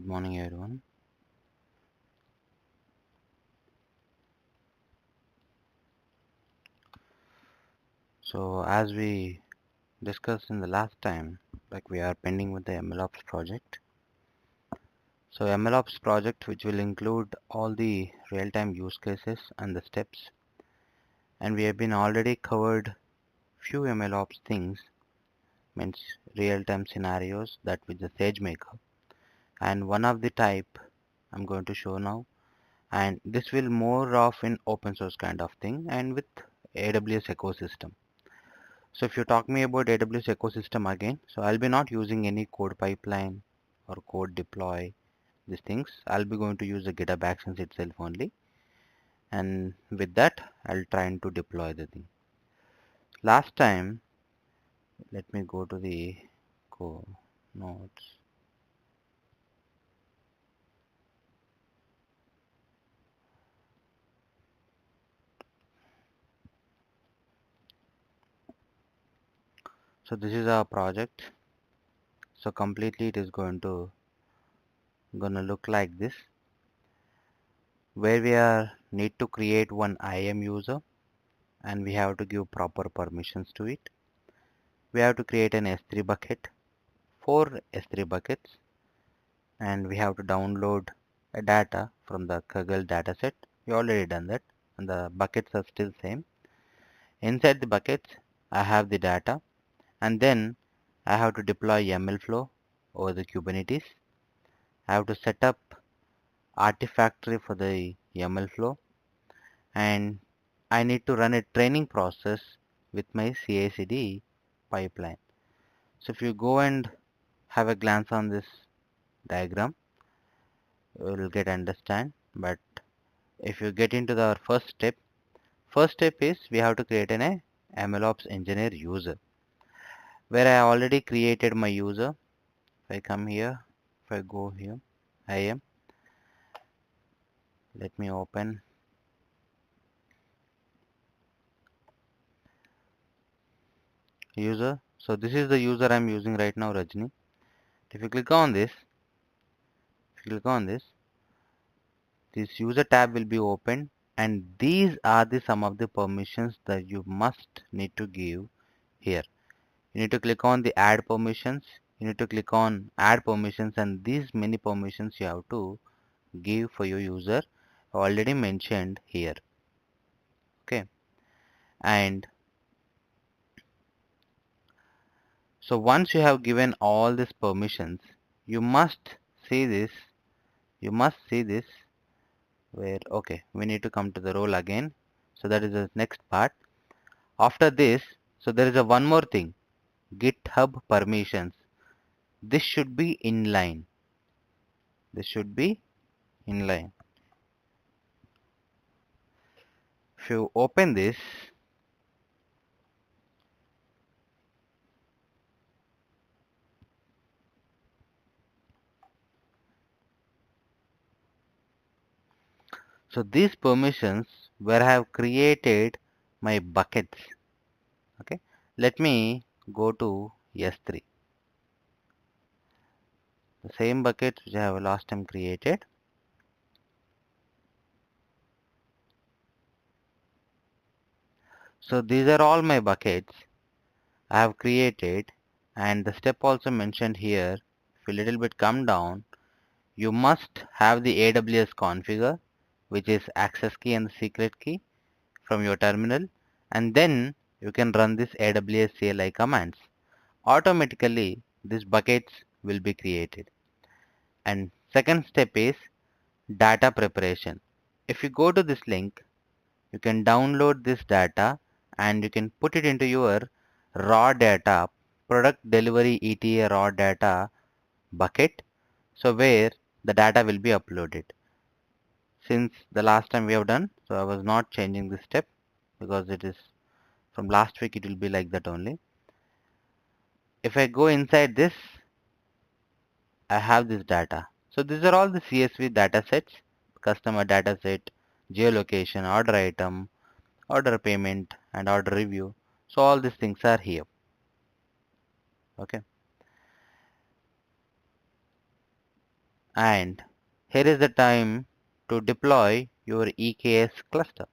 morning everyone. So as we discussed in the last time, like we are pending with the MLOps project. So MLOps project which will include all the real-time use cases and the steps, and we have been already covered few MLOps things, means real-time scenarios that with the SageMaker, and one of the type I'm going to show now, and this will more of an open source kind of thing and with AWS ecosystem. So if you talk me about AWS ecosystem again, so I'll be not using any code pipeline or code deploy these things. I'll be going to use the GitHub Actions itself only, and with that I'll try to deploy the thing. Last time, let me go to the code notes. So this is our project. So completely it is gonna look like this, where we are need to create one IAM user and we have to give proper permissions to it. We have to create an S3 bucket, 4 S3 buckets, and we have to download a data from the Kaggle dataset. We already done that, and the buckets are still same. Inside the buckets, I have the data, and then I have to deploy MLflow over the Kubernetes. I have to set up Artifactory for the MLflow, and I need to run a training process with my CI/CD pipeline. So if you go and have a glance on this diagram, you will get understand. But if you get into the first step is we have to create an MLOps engineer user, where I already created my user. If I come here, if I go here, IAM, let me open user. So this is the user I'm using right now, Rajni. If you click on this, this user tab will be opened, and these are the some of the permissions that you must need to give here. You need to click on the add permissions. You need to click on add permissions, and these many permissions you have to give for your user already mentioned here. Okay, and so once you have given all these permissions, you must see this. You must see this where okay, we need to come to the role again. So that is the next part. After this, so there is a one more thing, GitHub permissions. This should be inline. This should be inline. If you open this, so these permissions where I have created my buckets. Okay, let me go to S3. The same buckets which I have last time created. So these are all my buckets I have created, and the step also mentioned here. If you little bit come down, you must have the AWS configure, which is access key and the secret key from your terminal, and then you can run this AWS CLI commands. Automatically these buckets will be created. And second step is data preparation. If you go to this link, you can download this data and you can put it into your raw data, product delivery ETA raw data bucket, so where the data will be uploaded. Since the last time we have done, so I was not changing this step because it is from last week, it will be like that only. If I go inside this, I have this data. So these are all the CSV data sets, customer data set, geolocation, order item, order payment, and order review. So all these things are here. Okay. and here is the time to deploy your EKS cluster.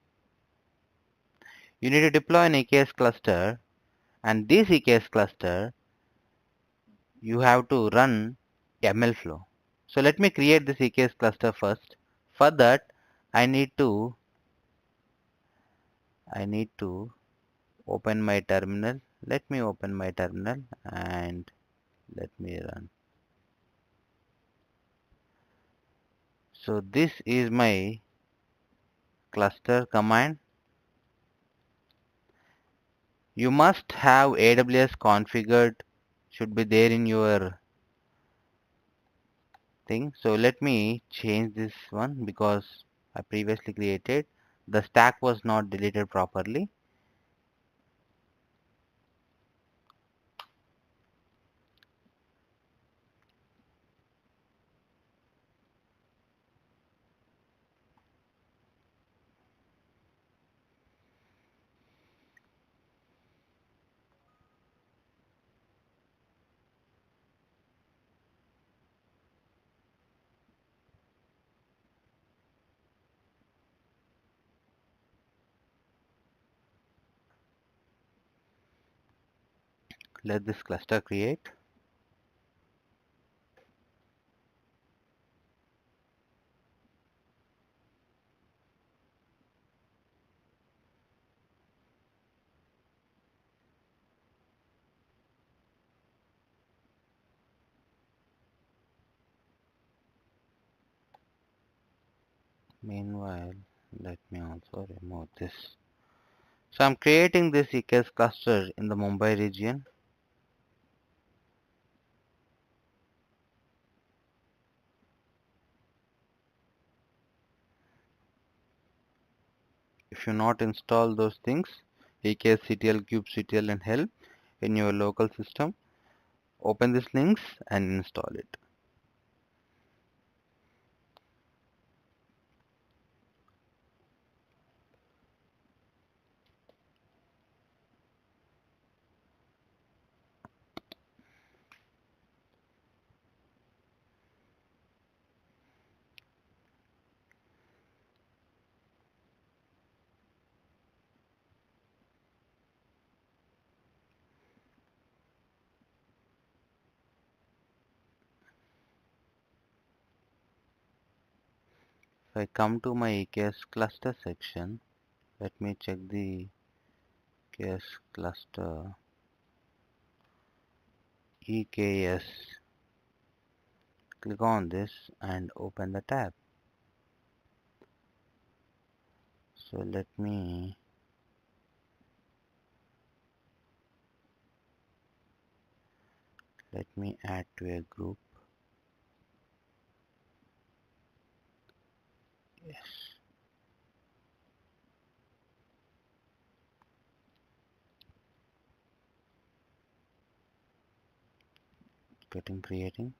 You need to deploy an EKS cluster, and this EKS cluster you have to run MLflow. So let me create this EKS cluster first. For that I need to open my terminal. Let me open my terminal and let me run. So this is my cluster command. You must have AWS configured, should be there in your thing. So let me change this one because I previously created. The stack was not deleted properly. Let this cluster create. Meanwhile, let me also remove this. So I'm creating this EKS cluster in the Mumbai region. If you not install those things, EKS CTL, kubectl and help in your local system, open these links and install it. If I come to my EKS cluster section, let me check the EKS cluster EKS. Click on this and open the tab. So let me add to a group. Yes. Creating.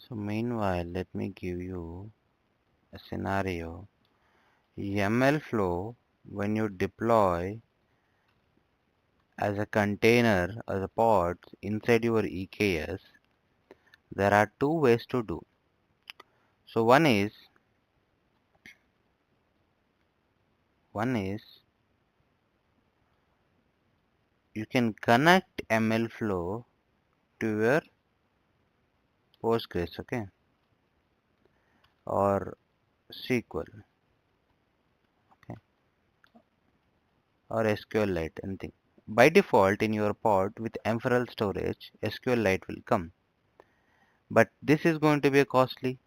So meanwhile, let me give you a scenario. MLflow, when you deploy as a container, as a pod inside your EKS, There are two ways to do. So one is you can connect MLflow to your Postgres, okay, or SQL, okay, or SQLite, anything. By default, in your pod with ephemeral storage, SQLite will come. But this is going to be costly.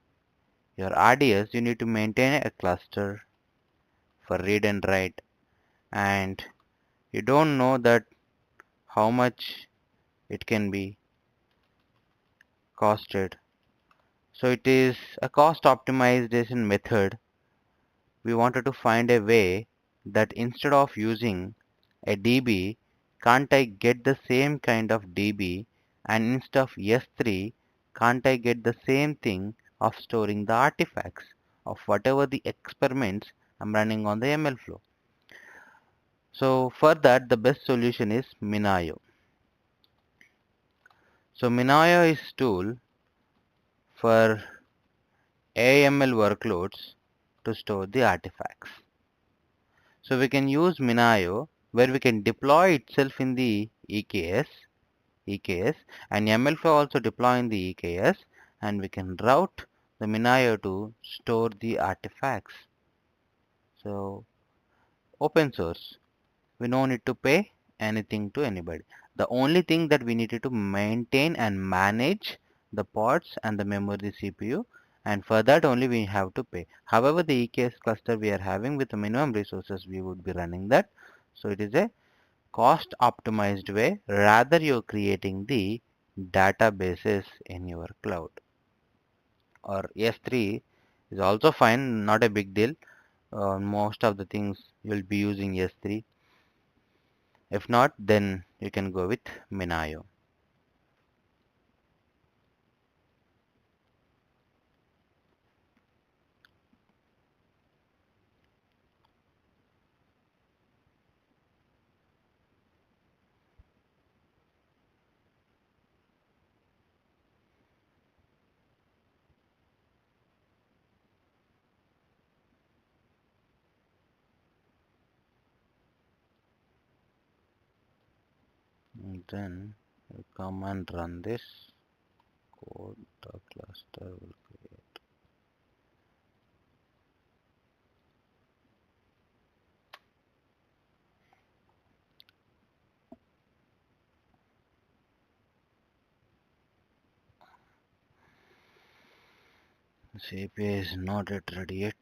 Your RDS, you need to maintain a cluster for read and write, and you don't know that how much it can be costed. So it is a cost optimization method. We wanted to find a way that instead of using a DB, can't I get the same kind of DB, and instead of S3, can't I get the same thing of storing the artifacts of whatever the experiments I'm running on the MLflow. So for that, the best solution is Minayo. So Minayo is tool for AML workloads to store the artifacts. So we can use Minayo where we can deploy itself in the EKS, and MLflow also deploy in the EKS, and we can route the Minayo to store the artifacts. So open source, we no need to pay anything to anybody. The only thing that we needed to maintain and manage the pods and the memory, the CPU, and for that only we have to pay. However, the EKS cluster we are having with the minimum resources, we would be running that. So it is a cost optimized way, rather you're creating the databases in your cloud. Or S3 is also fine, not a big deal. Most of the things you'll be using S3. If not, then you can go with Minayo. And then you come and run this code. The cluster will create. CPI is not yet ready yet.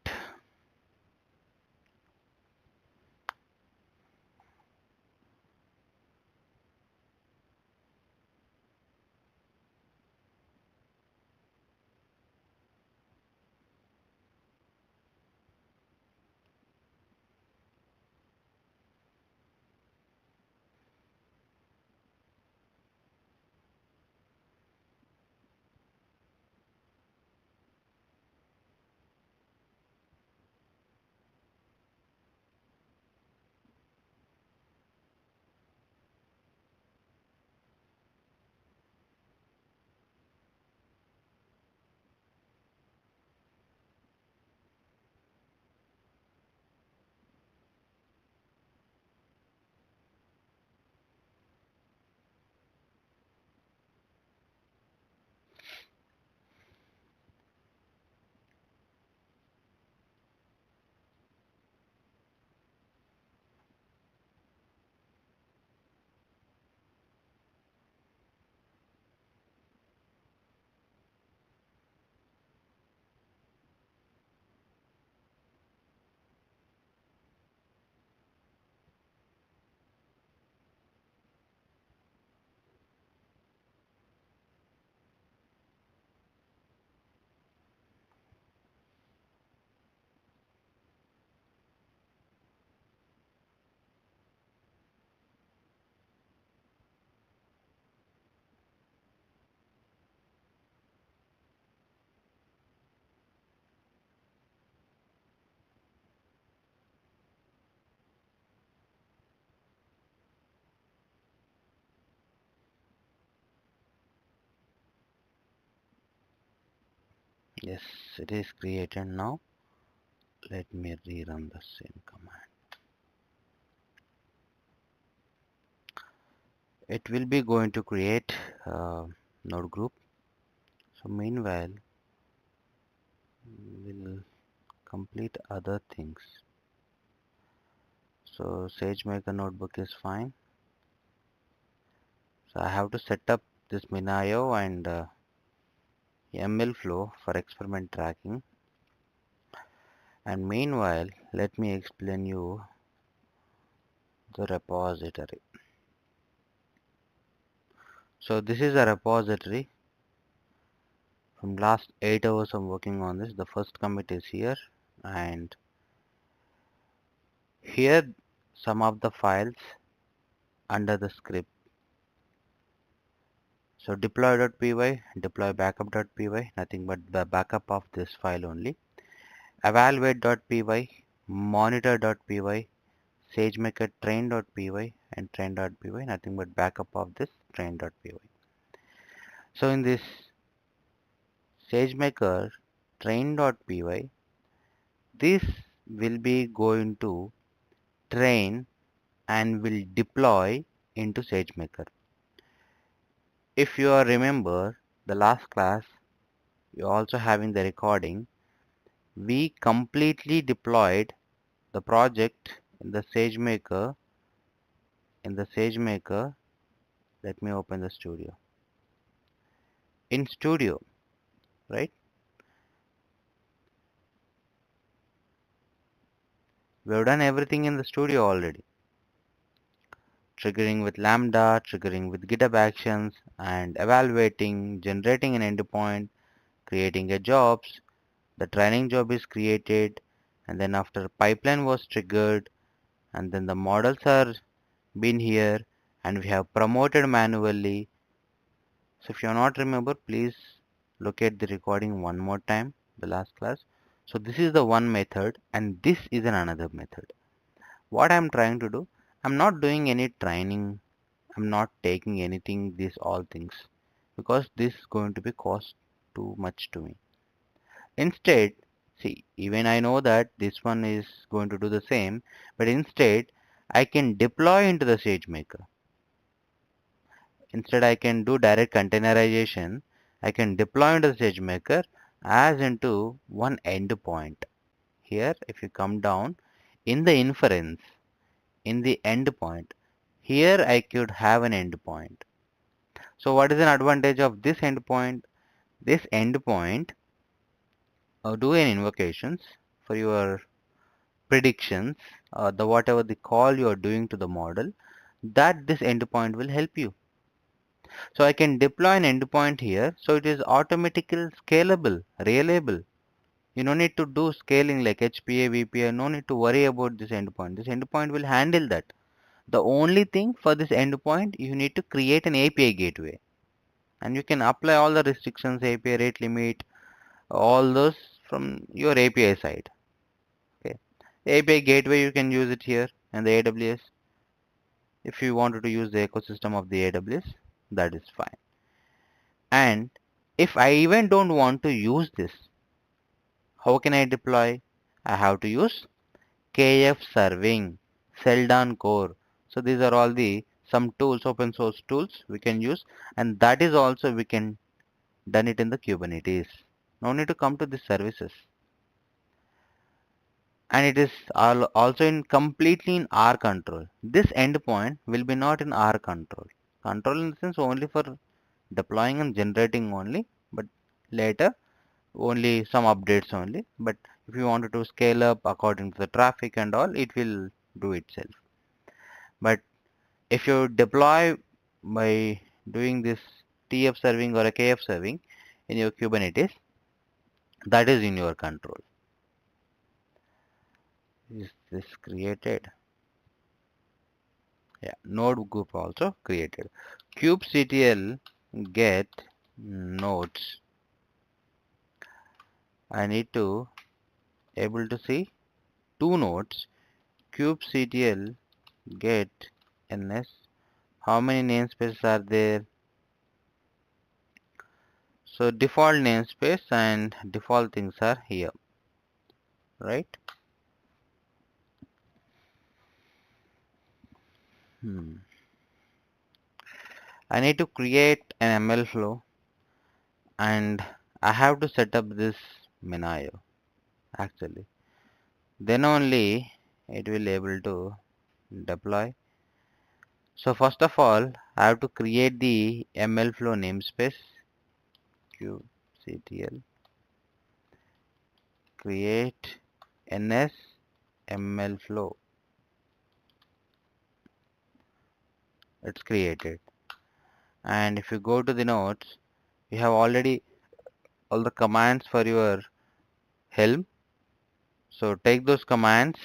Yes, it is created now. Let me rerun the same command. It will be going to create node group. So meanwhile, we'll complete other things. So SageMaker notebook is fine. So I have to set up this Minayo and ML flow for experiment tracking. And meanwhile, let me explain you the repository. So this is a repository. From last 8 hours I'm working on this. The first commit is here, and here some of the files under the script. So deploy.py, deploy backup.py, nothing but the backup of this file only. Evaluate.py, monitor.py, SageMaker train.py and train.py, nothing but backup of this train.py. So in this SageMaker train.py, this will be going to train and will deploy into SageMaker. If you remember the last class, you're also having the recording. We completely deployed the project in the SageMaker. Let me open the studio. In studio, right? We have done everything in the studio already. Triggering with Lambda, triggering with GitHub Actions, and evaluating, generating an endpoint, creating a jobs. The training job is created, and then after pipeline was triggered, and then the models are been here, and we have promoted manually. So if you are not remember, please look at the recording one more time, the last class. So this is the one method, and this is another method. What I'm trying to do, I'm not doing any training, I'm not taking anything, these all things, because this is going to be cost too much to me. Instead, see, even I know that this one is going to do the same, but instead I can deploy into the SageMaker. Instead I can do direct containerization. I can deploy into the SageMaker as into one endpoint. Here, if you come down in the inference, in the endpoint, here I could have an endpoint. So what is an advantage of this endpoint? This endpoint do an invocations for your predictions, the whatever the call you are doing to the model, that this endpoint will help you. So I can deploy an endpoint here, so it is automatically scalable, reliable. You don't need to do scaling like HPA, VPA, no need to worry about this endpoint. This endpoint will handle that. The only thing for this endpoint, you need to create an API gateway. And you can apply all the restrictions, API rate limit, all those from your API side. Okay. API gateway, you can use it here in the AWS. If you wanted to use the ecosystem of the AWS, that is fine. And if I even don't want to use this, how can I deploy? I have to use KF serving, Seldon core. So these are all the some tools, open source tools we can use, and that is also we can done it in the Kubernetes. No need to come to these services. And it is also in completely in our control. This endpoint will be not in our control. Control in the sense only for deploying and generating only, but later only some updates only. But if you wanted to scale up according to the traffic and all, it will do itself. But if you deploy by doing this TF serving or a KF serving in your Kubernetes, that is in your control. Is this created? Yeah, node group also created. kubectl get nodes. I need to able to see two nodes. kubectl get ns. How many namespaces are there? So default namespace and default things are here, right? I need to create an ML flow and I have to set up this Minayo actually. Then only it will able to deploy. So first of all, I have to create the ML flow namespace. kubectl create ns ML flow. It's created. And if you go to the notes, you have already all the commands for your Helm. So take those commands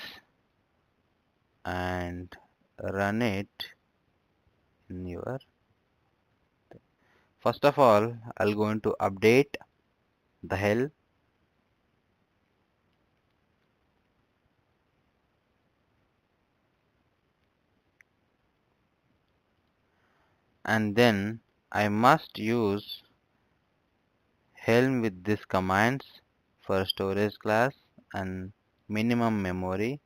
and run it in your. First of all, I'll go into update the Helm, and then I must use Helm with these commands for storage class and minimum memory.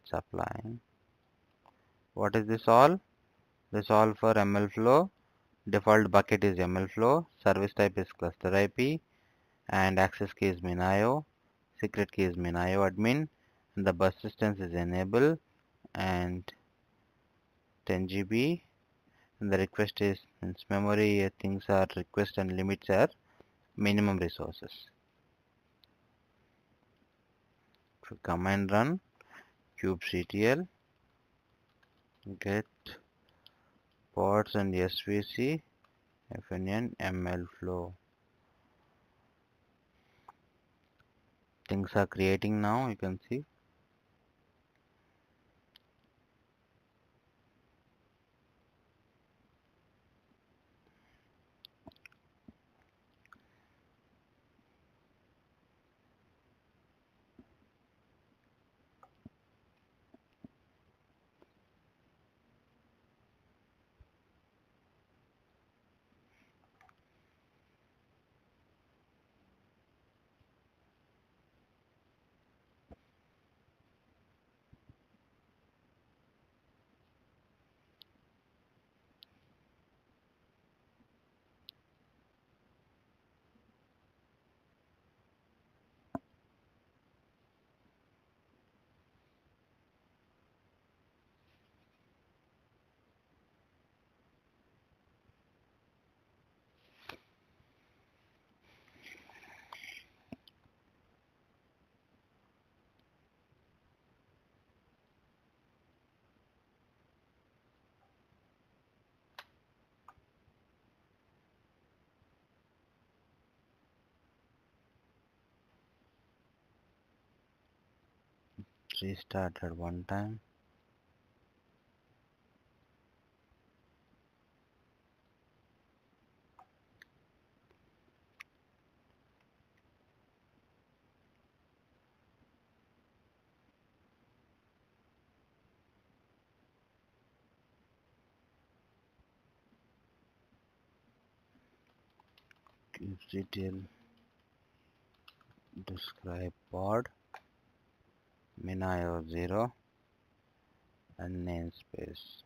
Supplying. What is this all? This all for ML flow. Default bucket is ML flow. Service type is cluster IP, and access key is Minayo. Secret key is Minayo admin, and the bus distance is enable and 10 GB, and the request is means memory things are request and limits are minimum resources. So command run kubectl get pods and svc fnn ml flow. Things are creating now, you can see. Restart at one time. kubectl describe pod minayo 0 and namespace.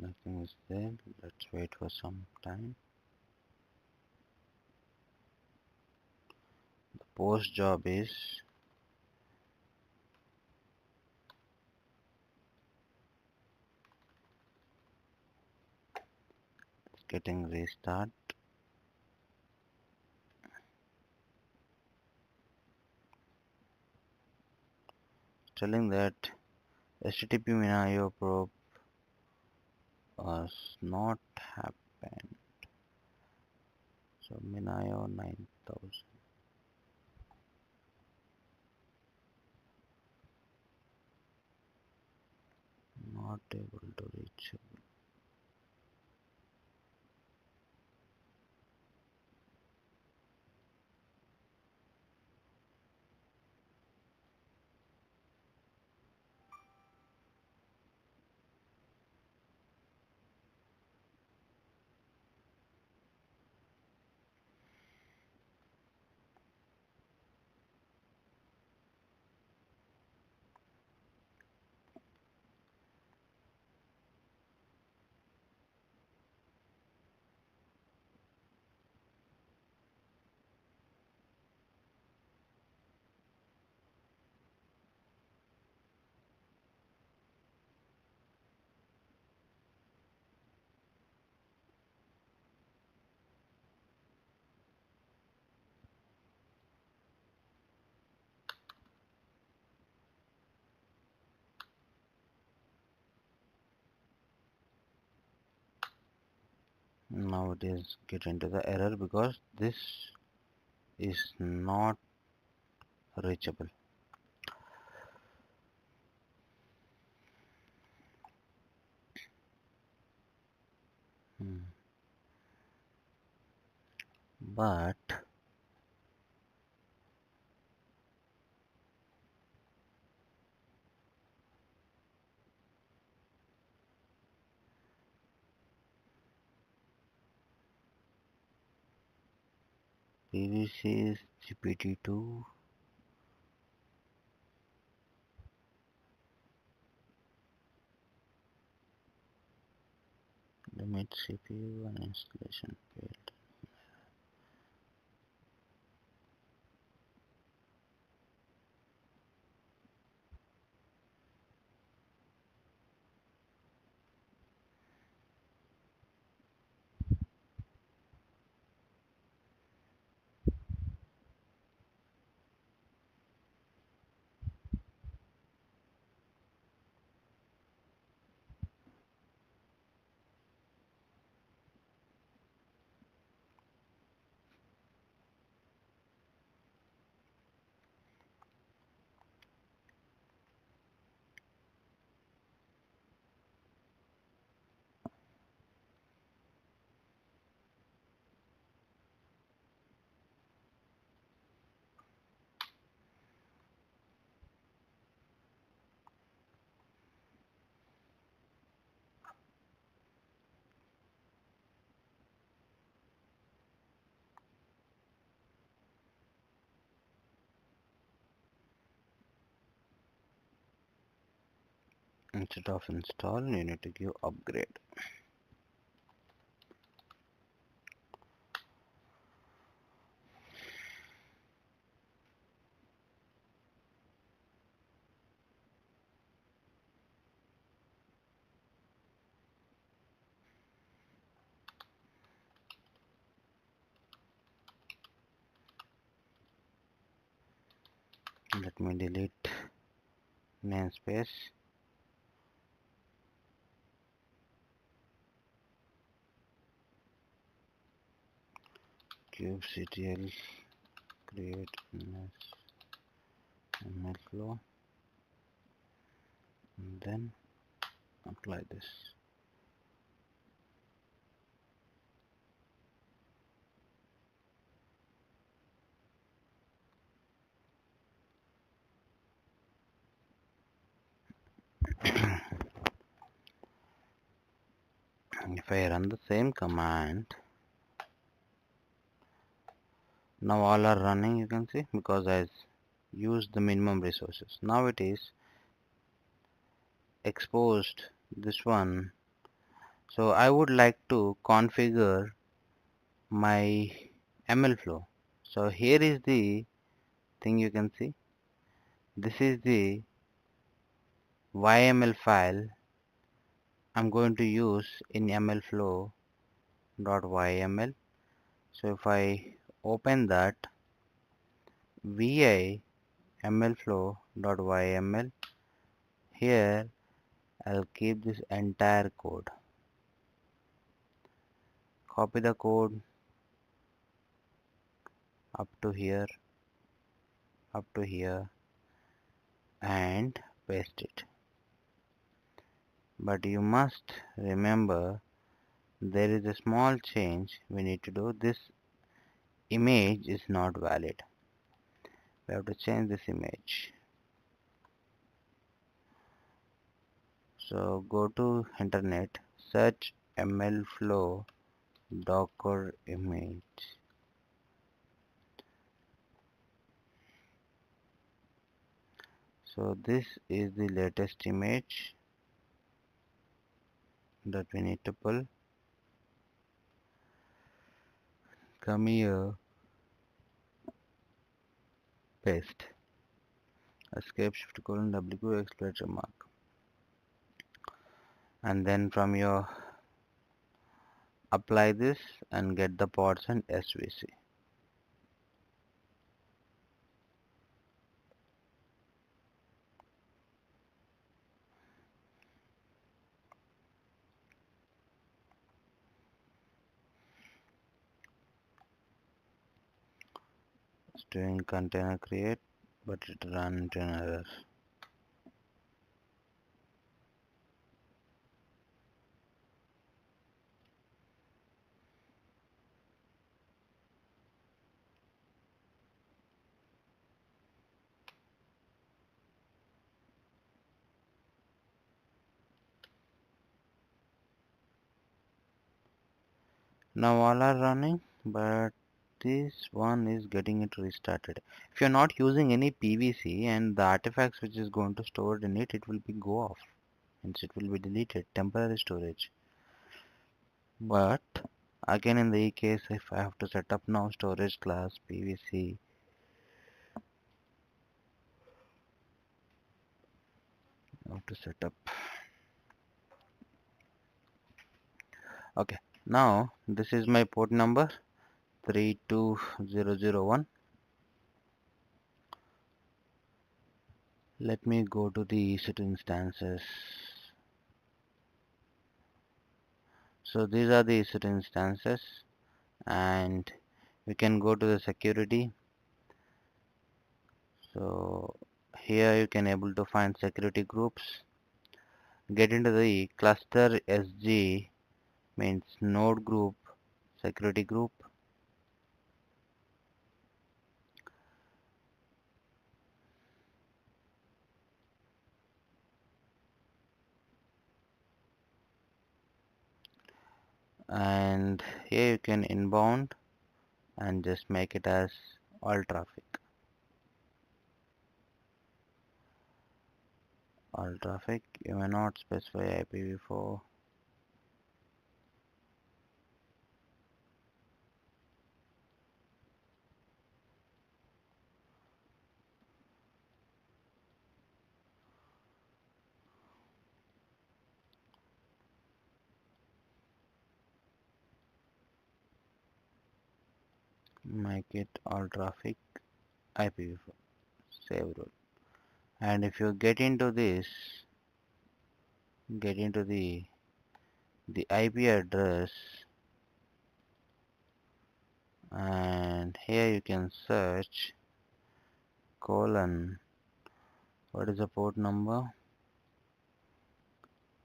Nothing is there. Let's wait for some time. The post job is getting restart. telling that HTTP MinIO probe was not happened. So MinIO 9000 not able to reach. Now it is get into the error because this is not reachable. But PVC is GPT2. Limit CPU and installation failed. Instead of install, you need to give upgrade. Let me delete namespace. kubectl create MLflow and then apply this. If I run the same command, now all are running, you can see, because I used the minimum resources. Now it is exposed this one. So I would like to configure my MLflow. So here is the thing, you can see. This is the YML file I'm going to use in MLflow.yml. So if I open that, vi mlflow.yml, here I'll keep this entire code. Copy the code up to here, and paste it. But you must remember there is a small change we need to do. This image is not valid. We have to change this image. So go to internet, search MLflow Docker image. So this is the latest image that we need to pull. Come here, paste, escape shift colon W exclamation mark, and then from your apply this and get the pods and SVC. It's doing container create, but it ran into an error. Now all are running, but this one is getting it restarted. If you're not using any PVC and the artifacts which is going to store in it, it will be go off. Hence it will be deleted, temporary storage. But again in the case, if I have to set up now storage class PVC, I have to set up. Okay, now this is my port number 32001. Let me go to the EC2 instances. So these are the EC2 instances, and we can go to the security. So here you can able to find security groups. Get into the cluster SG, means node group security group. And here you can inbound and just make it as all traffic. All traffic, you may not specify IPv4. Make it all traffic IPv4. Save rule. And if you get into this, get into the IP address, and here you can search colon, what is the port number?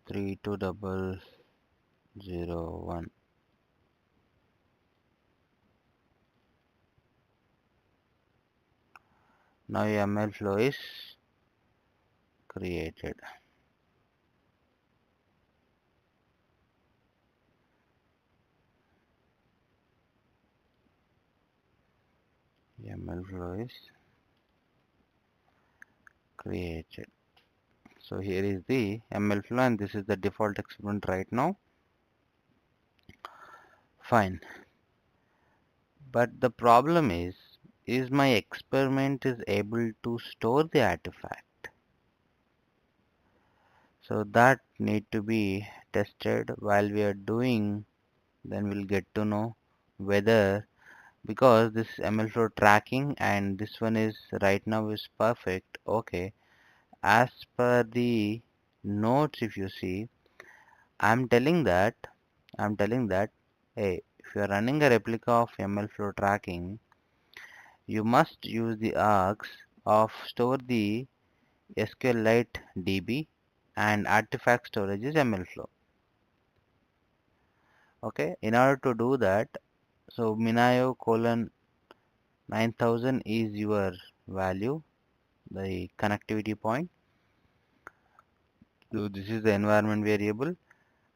32001. Now your ML flow is created. ML flow is created. So here is the ML flow, and this is the default experiment right now. Fine. But the problem is my experiment is able to store the artifact? So that need to be tested while we are doing, then we'll get to know whether, because this ML flow tracking and this one is right now is perfect. Okay, as per the notes, if you see, I'm telling that hey, if you are running a replica of ML flow tracking, you must use the args of store the SQLite DB and artifact storage is ML flow. Okay, in order to do that, so Minayo colon 9000 is your value, the connectivity point. So this is the environment variable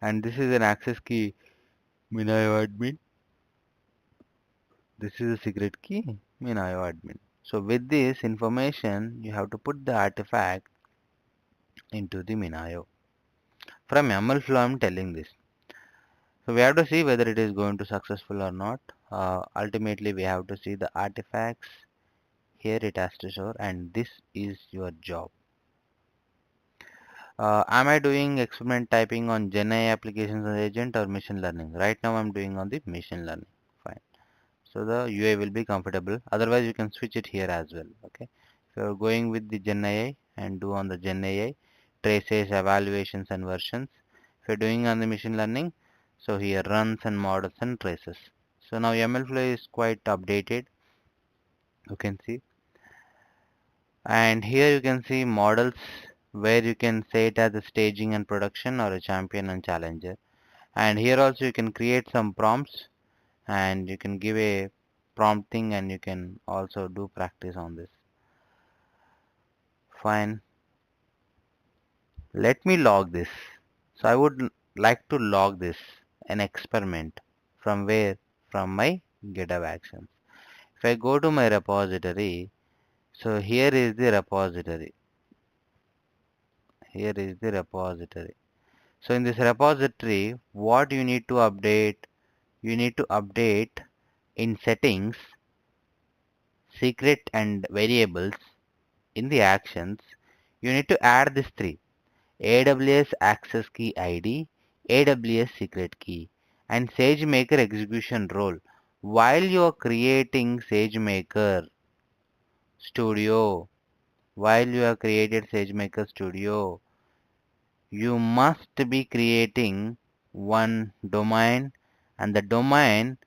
and this is an access key Minayo admin. This is a secret key Minayo admin. So with this information, you have to put the artifact into the Minayo. From YAML flow, I'm telling this. So we have to see whether it is going to successful or not. Ultimately, we have to see the artifacts. Here it has to show, and this is your job. Am I doing experiment typing on GenAI applications and agent or machine learning? Right now, I'm doing on the machine learning. Fine. So the UI will be comfortable. Otherwise, you can switch it here as well. Okay. If you are going with the GenAI and do on the GenAI traces, evaluations, and versions. If you're doing on the machine learning, so here runs and models and traces. So now MLflow is quite updated. You can see, and here you can see models where you can say it as a staging and production or a champion and challenger. And here also you can create some prompts and you can give a prompting and you can also do practice on this. Fine. Let me log this. So I would like to log this, an experiment. From where? From my GitHub Actions. If I go to my repository, so here is the repository. Here is the repository. So in this repository, what you need to update? You need to update in settings, secret and variables. In the actions, you need to add these three. AWS access key ID, AWS secret key, and SageMaker execution role. While you are creating SageMaker Studio, while you have created SageMaker Studio, you must be creating one domain, and the domain,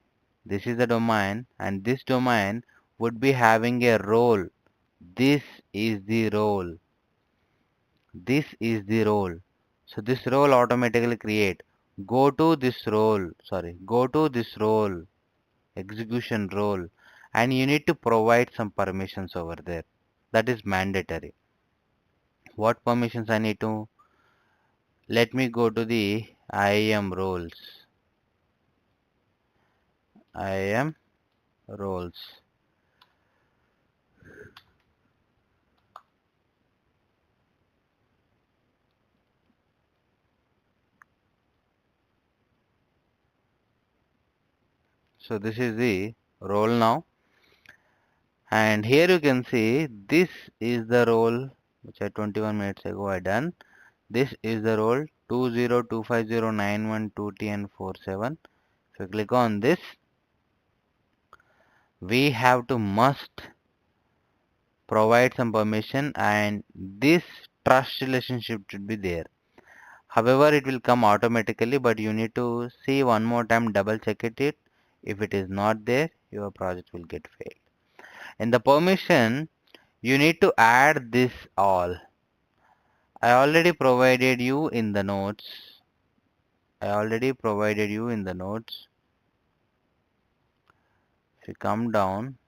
this is the domain, and this domain would be having a role. This is the role. This is the role. So this role automatically create. Go to this role, execution role, and you need to provide some permissions over there. That is mandatory. What permissions I need to? Let me go to the IAM roles. IAM roles. So this is the role now. And here you can see this is the role which I 21 minutes ago I done. This is the role 202509120 and 47. If you click on this, we have to must provide some permission and this trust relationship should be there. However, it will come automatically, but you need to see one more time, double check it. If it is not there, your project will get failed. In the permission, you need to add this all. I already provided you in the notes. If you come down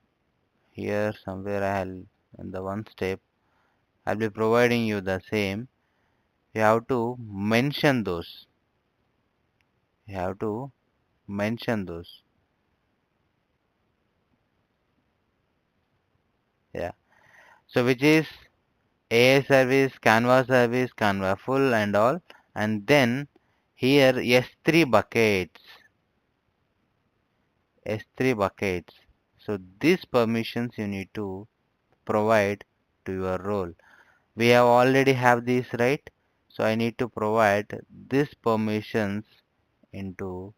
here somewhere, in the one step, I'll be providing you the same. You have to mention those. You have to mention those. Yeah. So which is AI service, Canva full and all. And then here S3 buckets. S3 buckets. So these permissions you need to provide to your role. We have already have these, right? So I need to provide these permissions into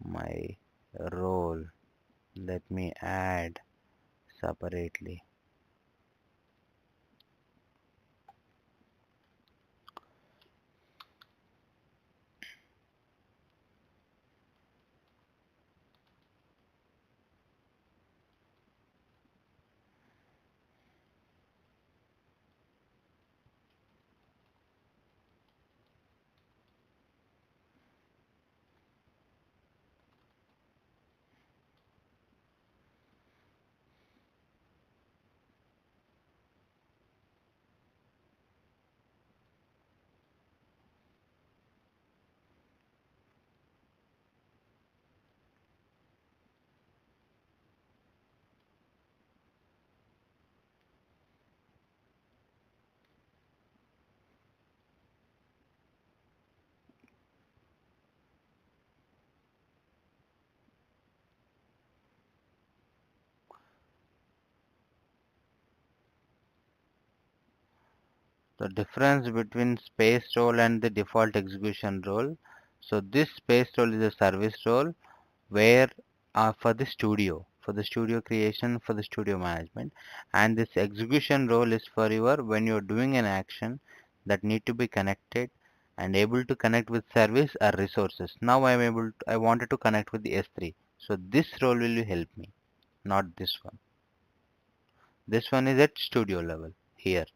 my role. Let me add separately. The difference between space role and the default execution role. So this space role is a service role where for the studio creation, for the studio management, and this execution role is for your when you're doing an action that need to be connected and able to connect with service or resources. Now I wanted to connect with the S3. So this role will help me, not this one. This one is at studio level here.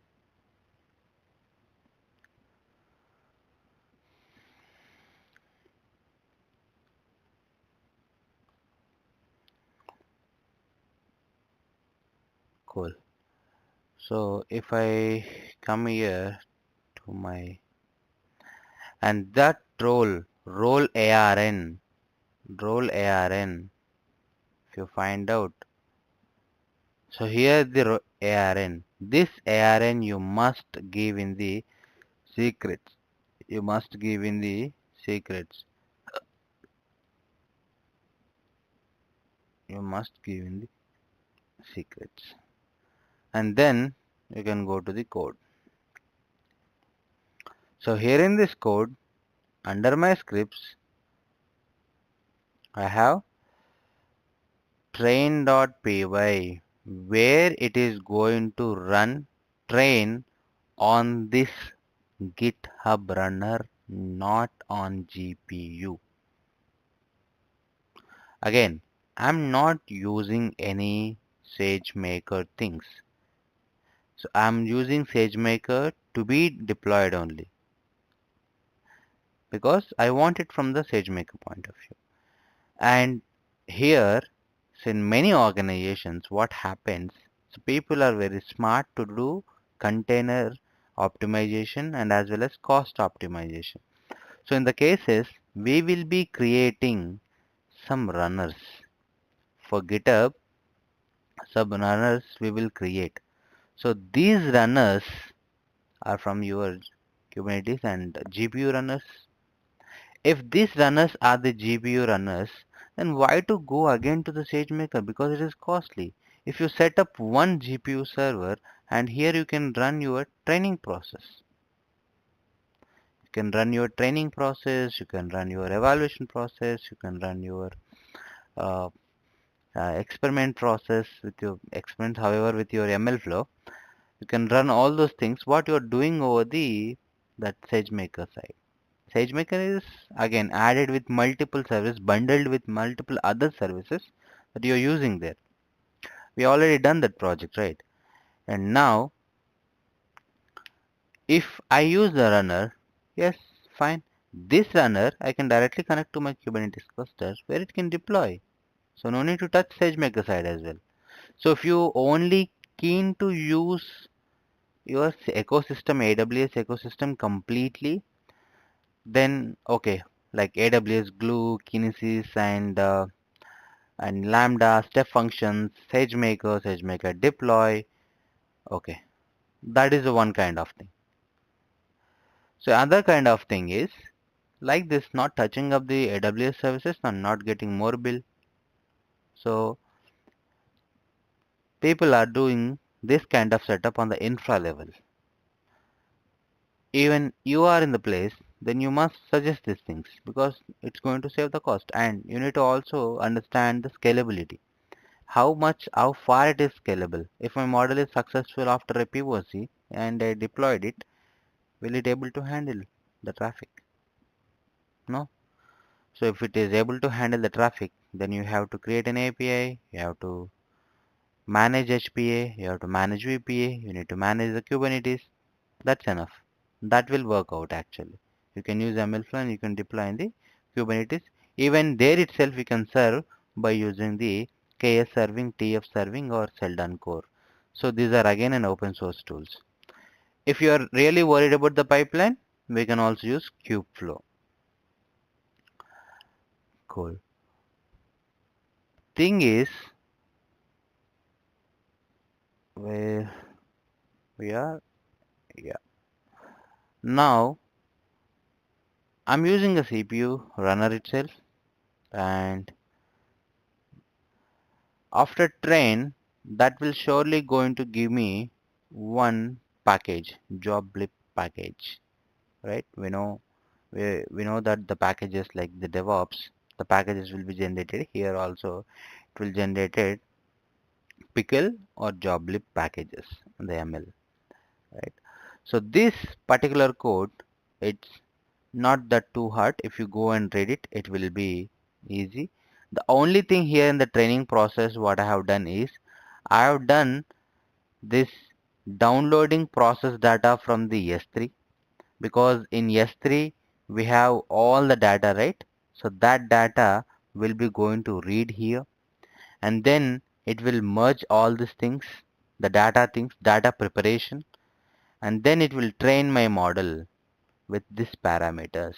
Cool. So if I come here to my and that role ARN, if you find out. So here the ARN. This ARN you must give in the secrets. You must give in the secrets. You must give in the secrets. And then you can go to the code. So here in this code, under my scripts, I have train.py where it is going to run train on this GitHub runner, not on GPU. Again, I'm not using any SageMaker things. So I'm using SageMaker to be deployed only because I want it from the SageMaker point of view. And here, so in many organizations, what happens, so people are very smart to do container optimization and as well as cost optimization. So in the cases, we will be creating some runners for GitHub, some runners we will create. So these runners are from your Kubernetes and GPU runners. If these runners are the GPU runners, then why to go again to the SageMaker? Because it is costly. If you set up one GPU server and here you can run your training process. You can run your training process, you can run your evaluation process, you can run your uh, experiment process with your experiment, however, with your ML flow. You can run all those things what you're doing over the that SageMaker side. SageMaker is again added with multiple services, bundled with multiple other services that you're using there. We already done that project, right? And now if I use the runner, yes, fine. This runner I can directly connect to my Kubernetes cluster where it can deploy. So no need to touch SageMaker side as well. So if you only keen to use your ecosystem, AWS ecosystem completely, then okay, like AWS Glue, Kinesis, and Lambda, step functions, SageMaker deploy. Okay, that is the one kind of thing. So other kind of thing is like this, not touching up the AWS services and not getting more bill. So people are doing this kind of setup on the infra level. Even you are in the place, then you must suggest these things because it's going to save the cost and you need to also understand the scalability. How far it is scalable. If my model is successful after a POC and I deployed it, will it able to handle the traffic? No. So if it is able to handle the traffic, then you have to create an API, you have to manage HPA, you have to manage VPA, you need to manage the Kubernetes. That's enough. That will work out actually. You can use MLflow and you can deploy in the Kubernetes. Even there itself you can serve by using the KS serving, TF serving or Seldon core. So these are again an open source tools. If you are really worried about the pipeline, we can also use Kubeflow. Cool. Thing is, where we are, yeah. Now I'm using a CPU runner itself and after train that will surely going to give me one package, job blip package, right? We know that the packages like the DevOps, the packages will be generated here also. It will generate pickle or job blip packages in the ML, right? So this particular code, it's not that too hard. If you go and read it, it will be easy. The only thing here in the training process what I have done is I have done this downloading process data from the S3, because in S3 we have all the data, right? So that data will be going to read here, and then it will merge all these things, the data things, data preparation, and then it will train my model with these parameters.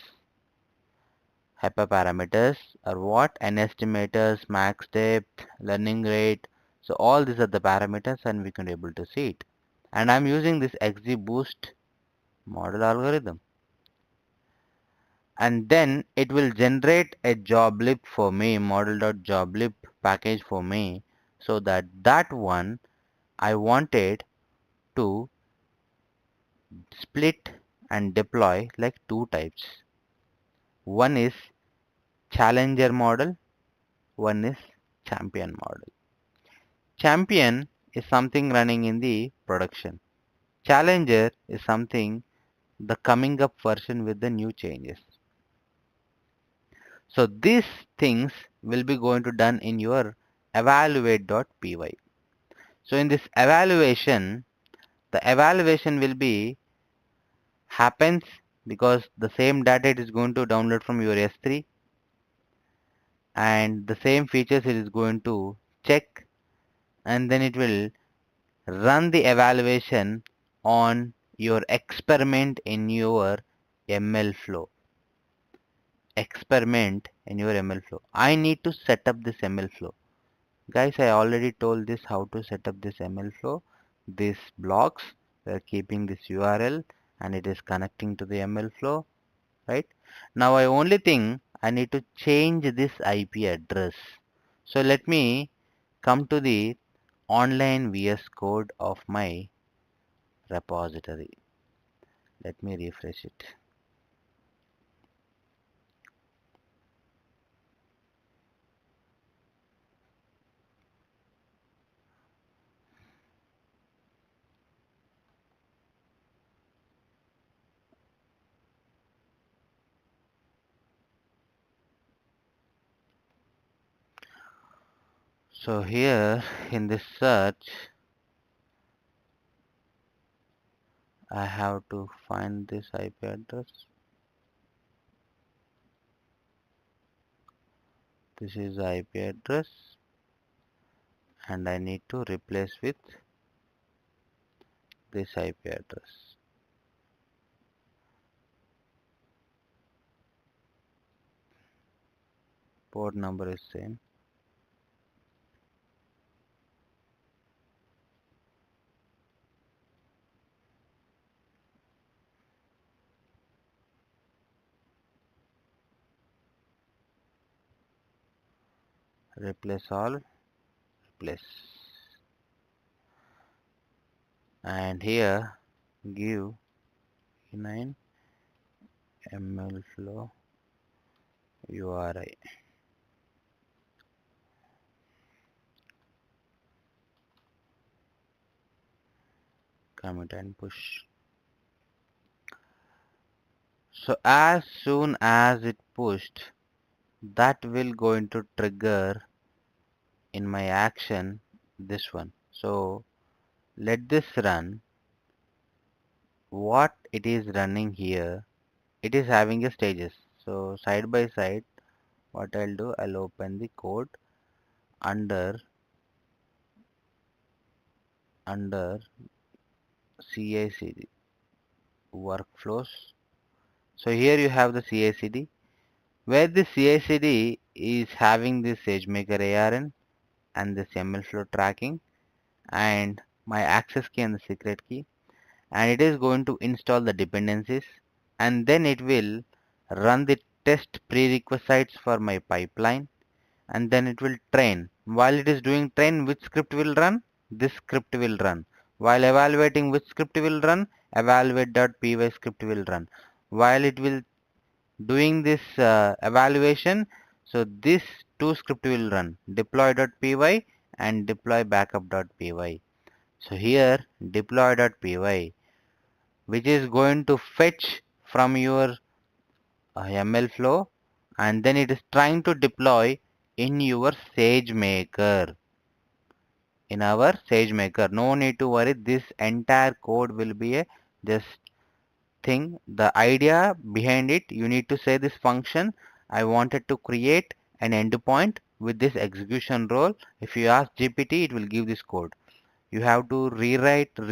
Hyperparameters are what? N estimators, max depth, learning rate. So all these are the parameters and we can able to see it. And I'm using this XGBoost model algorithm. And then it will generate a joblib for me, model.joblib package for me, so that one I wanted to split and deploy like two types. One is challenger model, one is champion model. Champion is something running in the production. Challenger is something the coming up version with the new changes. So these things will be going to done in your evaluate.py. So in this evaluation, the evaluation will be happens because the same data it is going to download from your S3, and the same features it is going to check, and then it will run the evaluation on your experiment in your ML flow. Experiment in your ML flow. I need to set up this ML flow. Guys, I already told this how to set up this ML flow. These blocks, we are keeping this URL and it is connecting to the ML flow, right? Now I only think I need to change this IP address. So let me come to the online VS Code of my repository. Let me refresh it. So here in this search, I have to find this IP address. This is the IP address and I need to replace with this IP address. Port number is same. Replace all, replace. And here give E9 ML flow URI. Commit and push. So as soon as it pushed, that will going to trigger in my action this one. So let this run. What it is running here, it is having a stages. So side by side, what I'll do, I'll open the code under CI/CD workflows. So here you have the CI/CD, where the CI/CD is having this SageMaker ARN and this ML flow tracking and my access key and the secret key, and it is going to install the dependencies, and then it will run the test prerequisites for my pipeline, and then it will train. While it is doing train, which script will run? This script will run. While evaluating which script will run, evaluate.py script will run. While it will doing this evaluation, so this two script will run, deploy.py and deploy backup.py. So here deploy.py, which is going to fetch from your ML flow, and then it is trying to deploy in your SageMaker. In our SageMaker, no need to worry, this entire code will be a just thing. The idea behind it, you need to say this function, I wanted to create an endpoint with this execution role. If you ask GPT, it will give this code. You have to rewrite 5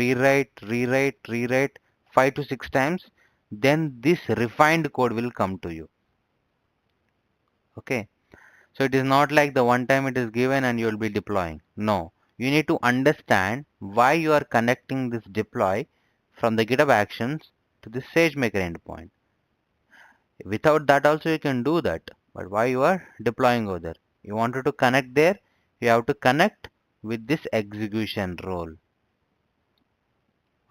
to 6 times, then this refined code will come to you. Okay, so it is not like the one time it is given and you will be deploying. No, you need to understand why you are connecting this deploy from the GitHub Actions to the SageMaker endpoint. Without that also you can do that, but why you are deploying over there? You wanted to connect there, you have to connect with this execution role.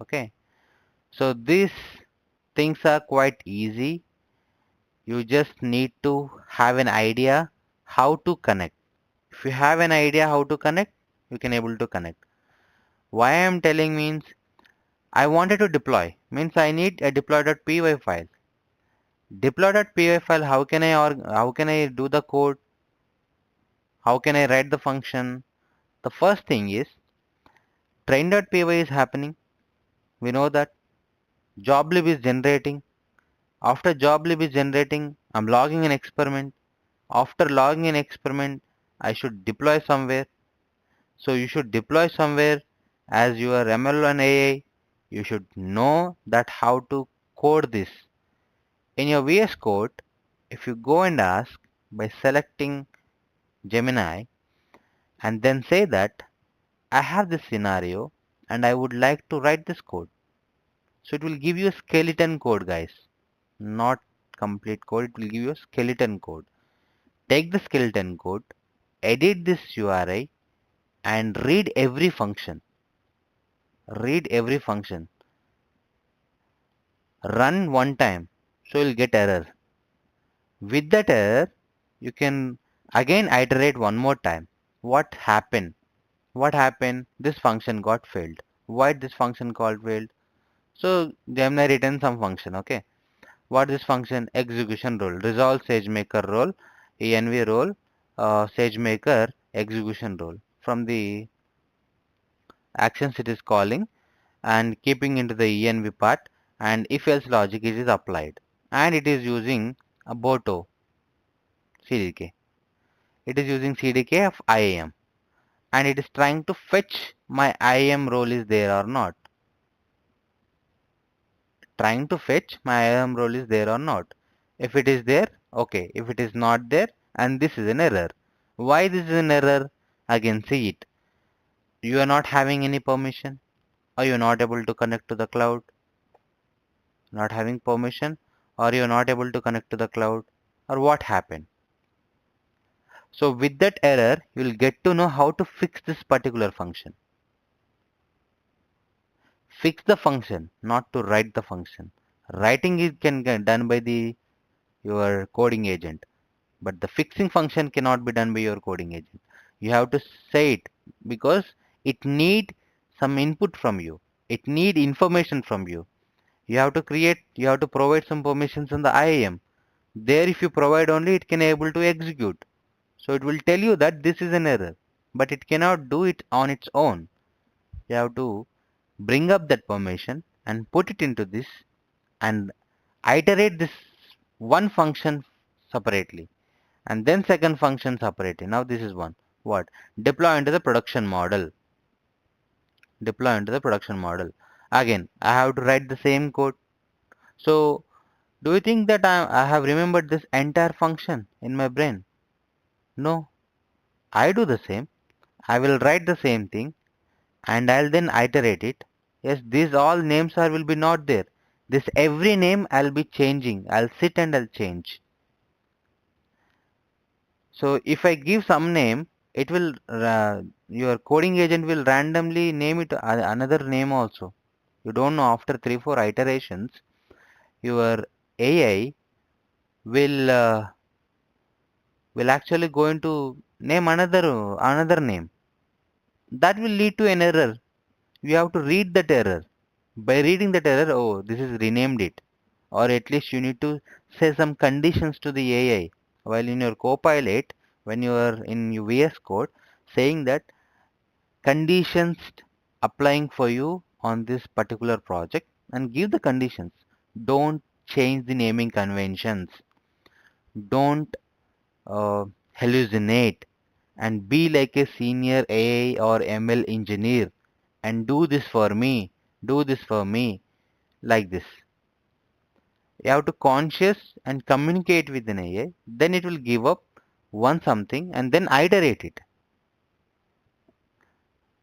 Okay, so these things are quite easy. You just need to have an idea how to connect. If you have an idea how to connect, you can able to connect. Why I am telling means, I wanted to deploy, means I need a deploy.py file. Deploy.py file, how can I do the code? How can I write the function? The first thing is train.py is happening. We know that joblib is generating. After joblib is generating, I'm logging an experiment. After logging an experiment, I should deploy somewhere. So you should deploy somewhere. As your ML and AI, you should know that how to code this. In your VS Code, if you go and ask by selecting Gemini and then say that I have this scenario and I would like to write this code. So it will give you a skeleton code, guys. Not complete code, it will give you a skeleton code. Take the skeleton code, edit this URI and read every function. Read every function. Run one time, so you'll get error. With that error, you can again iterate one more time. What happened? What happened? This function got failed. Why this function got failed? So Gemini return some function, okay? What is this function? Execution role. Resolve SageMaker role, env role, SageMaker execution role. From the actions it is calling and keeping into the env part, and if else logic it is applied. And it is using a Boto CDK. It is using CDK of IAM. And it is trying to fetch my IAM role is there or not. Trying to fetch my IAM role is there or not. If it is there, okay. If it is not there, and this is an error. Why this is an error? Again, see it. You are not having any permission, or you are not able to connect to the cloud. Not having permission, or you are not able to connect to the cloud, or what happened? So with that error, you will get to know how to fix this particular function. Fix the function, not to write the function. Writing is can get done by your coding agent, but the fixing function cannot be done by your coding agent. You have to say it because it need some input from you. It need information from you. You have to provide some permissions in the IAM. There if you provide only, it can able to execute. So it will tell you that this is an error, but it cannot do it on its own. You have to bring up that permission and put it into this and iterate this one function separately and then second function separately. Now this is one. What? Deploy into the production model. Deploy into the production model. Again, I have to write the same code. So do you think that I have remembered this entire function in my brain? No. I do the same. I will write the same thing and I'll then iterate it. Yes, these all names will be not there. This every name I'll be changing. I'll sit and I'll change. So if I give some name, it will your coding agent will randomly name it another name also. You don't know, after 3-4 iterations your AI will actually going to name another name. That will lead to an error. You have to read that error. By reading that error, oh, this is renamed it. Or at least you need to say some conditions to the AI. While in your Copilot, when you are in your VS Code, saying that conditions applying for you on this particular project, and give the conditions. Don't change the naming conventions. Don't uh, hallucinate, and be like a senior AI or ML engineer and do this for me, do this for me, like this. You have to conscious and communicate with an AI, then it will give up one something and then iterate it.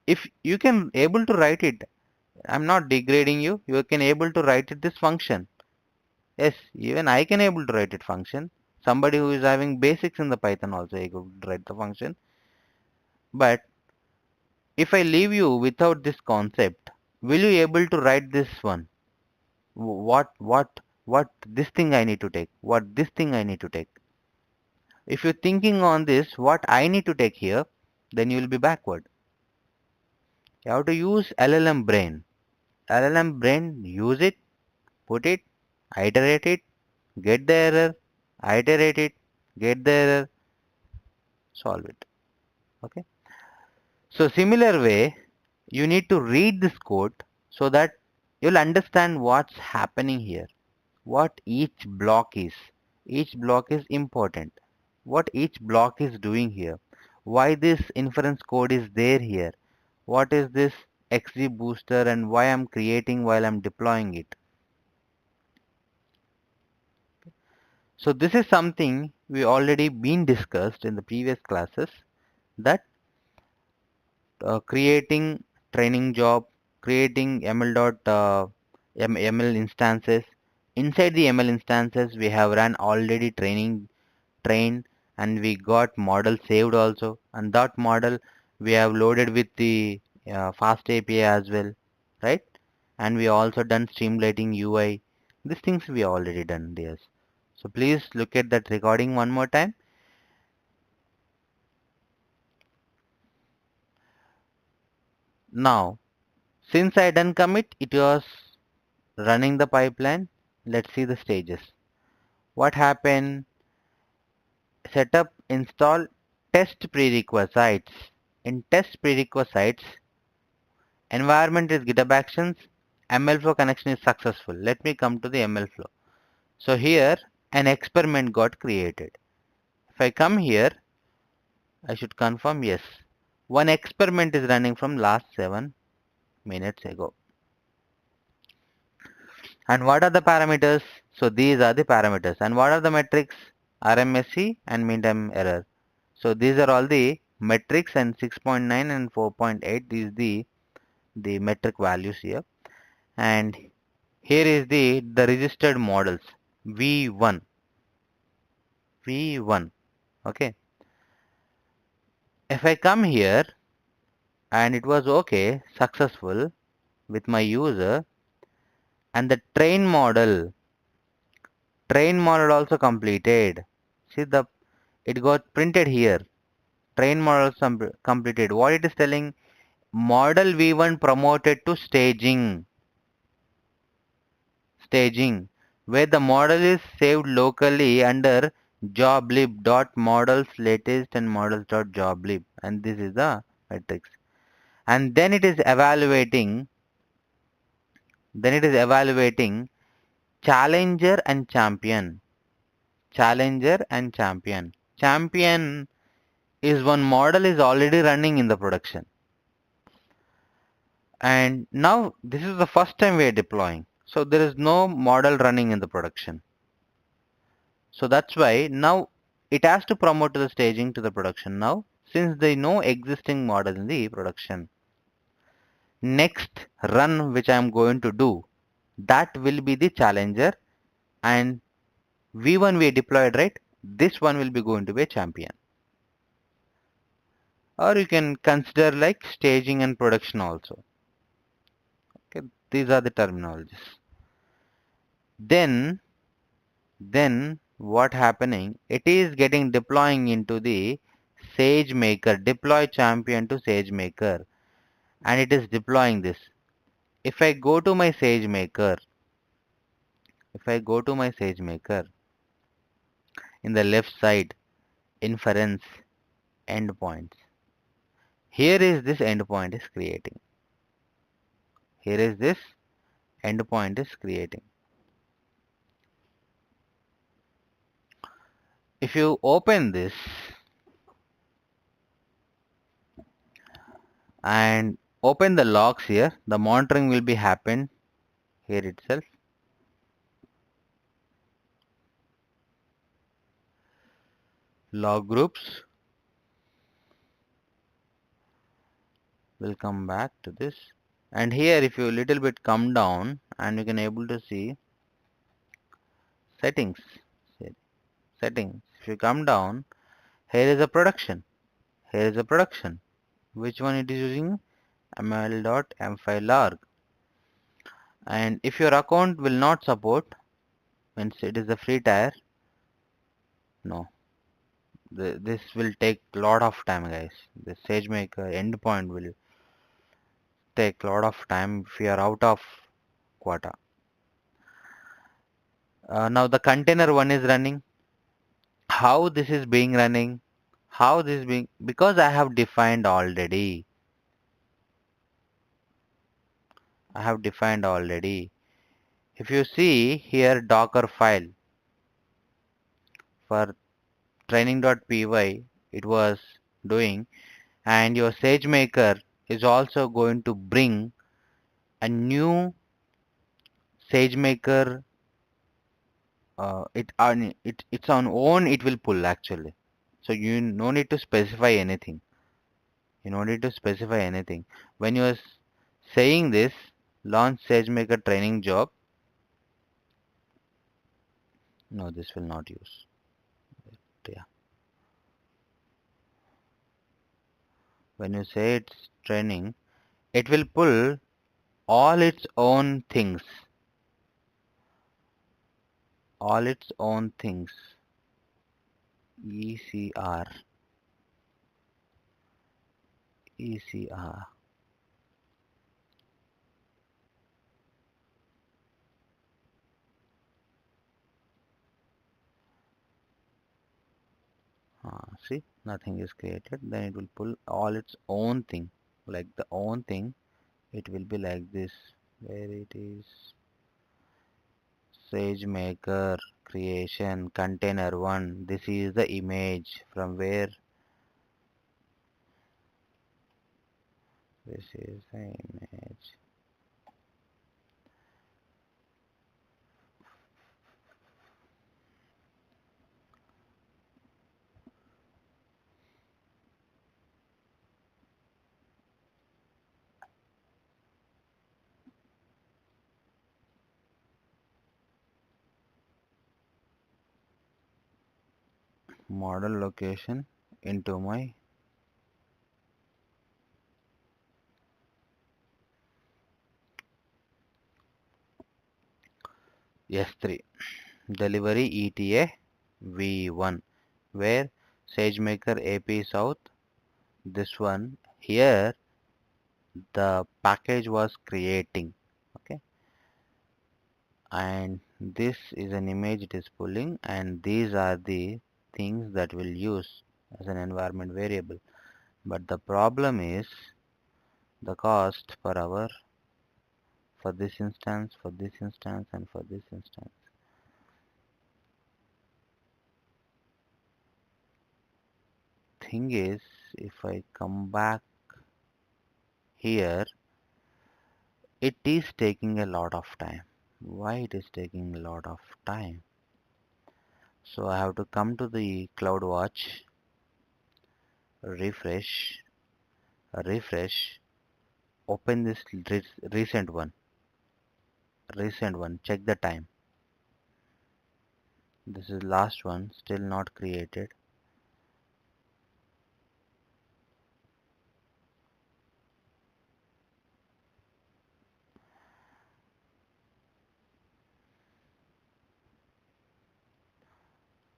If you can able to write it, I'm not degrading you, you can able to write it this function. Yes, even I can able to write it function. Somebody who is having basics in the Python also able to write the function. But if I leave you without this concept, will you able to write this one? What this thing I need to take? What this thing I need to take? If you're thinking on this, what I need to take here, then you will be backward. You have to use LLM brain. LLM brain, use it, put it, iterate it, get the error, iterate it, get the error, solve it. Okay. So similar way, you need to read this code so that you'll understand what's happening here, what each block is. Each block is important. What each block is doing here. Why this inference code is there here. What is this XG booster and why I'm creating while I'm deploying it. So this is something we already been discussed in the previous classes, that creating training job, creating ML instances. Inside the ML instances, we have run already train, and we got model saved also. And that model we have loaded with the fast API as well, right? And we also done streamlining UI. These things we already done, yes. So please look at that recording one more time. Now, since I done commit, it was running the pipeline. Let's see the stages. What happened? Setup, install, test prerequisites. In test prerequisites, environment is GitHub Actions. MLflow connection is successful. Let me come to the MLflow. So here an experiment got created. If I come here, I should confirm yes. One experiment is running from last 7 minutes ago. And what are the parameters? So these are the parameters. And what are the metrics? RMSE and mean time error. So these are all the metrics, and 6.9 and 4.8 is the metric values here. And here is the registered models V1. Okay. If I come here and it was okay, successful with my user, and the train model also completed. See, it got printed here. Train model completed. What it is telling? Model V1 promoted to staging, where the model is saved locally under joblib.models latest and models.joblib, and this is the matrix. And then it is evaluating challenger and champion. Champion is one model is already running in the production, and now this is the first time we are deploying, so there is no model running in the production. So that's why now it has to promote to the staging to the production now, since there is no existing model in the production. Next run which I am going to do, that will be the challenger, and V1 we deployed, right? This one will be going to be a champion. or you can consider like staging and production also. Okay, these are the terminologies. Then what happening? It is getting deploying into the SageMaker, deploy champion to SageMaker, and it is deploying this. If I go to my SageMaker, in the left side, inference endpoints. Here is this endpoint is creating. Here is this endpoint is creating. If you open this and open the logs here, the monitoring will be happen here itself. Log groups will come back to this, and here if you little bit come down and you can able to see settings. Settings. If you come down, here is a production. Here is a production. Which one it is using? ml.mfile.org. And if your account will not support, means it is a free tier, no. This will take lot of time, guys. The SageMaker endpoint will take lot of time if you are out of quota. Now the container one is running. How this is being running? How this is being? Because I have defined already. If you see here Docker file for training.py, it was doing, and your SageMaker is also going to bring a new SageMaker. It's on own. It will pull actually. So you no need to specify anything. When you are saying this, launch SageMaker training job. No, this will not use. Yeah. When you say it's training, it will pull all its own things. ECR. See, nothing is created. Then it will pull all its own thing. Like the own thing, it will be like this. Where it is? SageMaker creation container one. This is the image from where this is the image. Model location into my S3 delivery ETA V1 where SageMaker AP South. This one here the package was creating. Okay, and this is an image it is pulling, and these are the things that will use as an environment variable. But the problem is the cost per hour for this instance, and for this instance. Thing is, if I come back here, it is taking a lot of time. Why it is taking a lot of time? So I have to come to the CloudWatch, refresh, open this recent one, check the time. This is last one, still not created.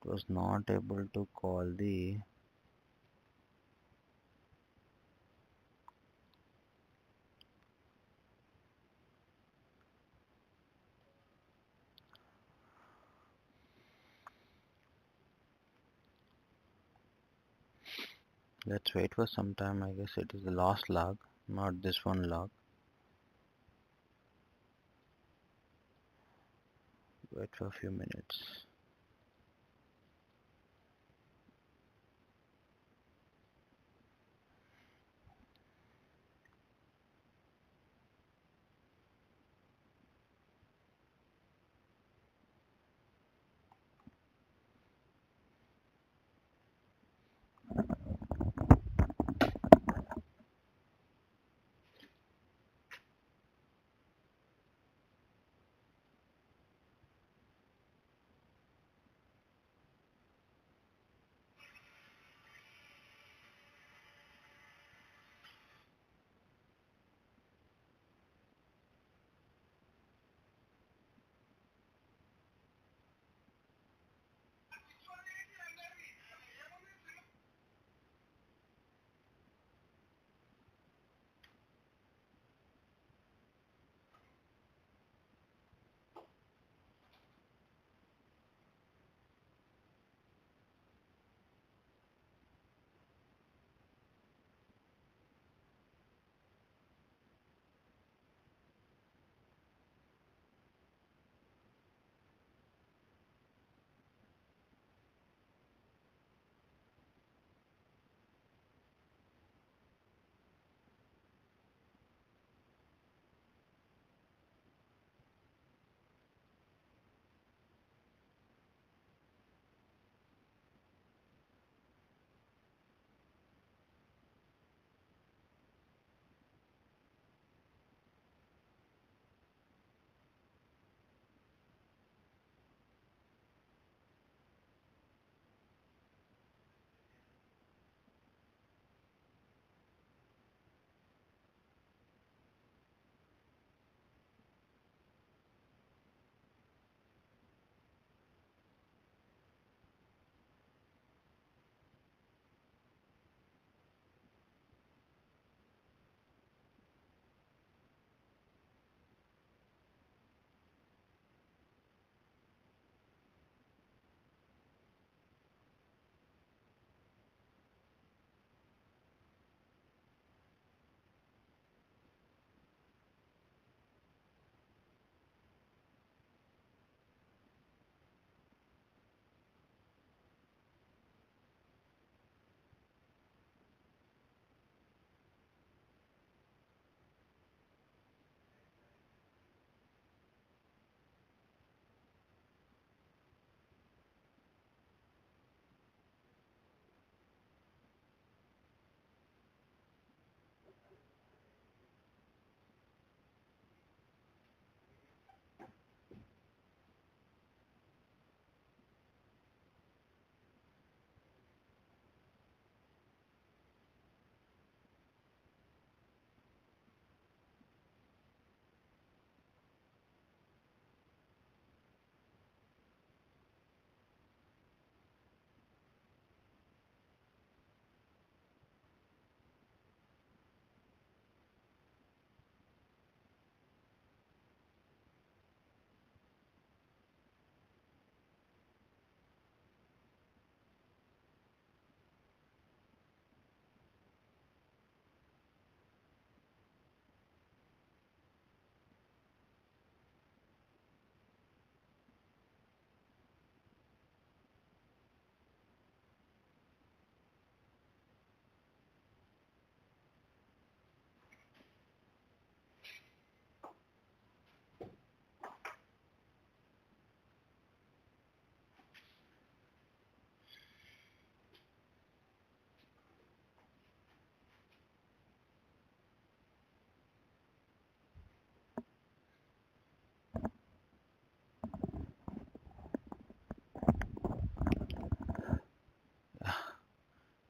was not able to call the let's wait for some time. I guess it is the last log, not this one log. Wait for a few minutes.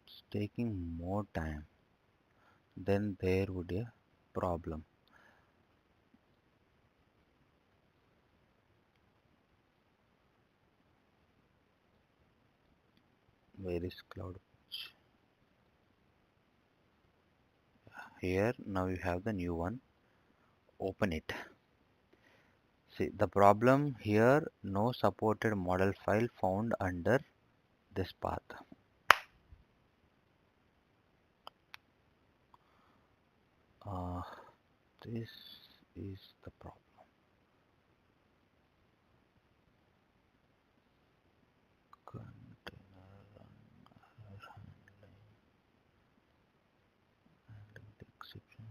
It's taking more time, then there would be a problem. Where is cloud? Here now you have the new one. Open it. See the problem here, no supported model file found under this path. Uh, this is the problem. Container handling the exception.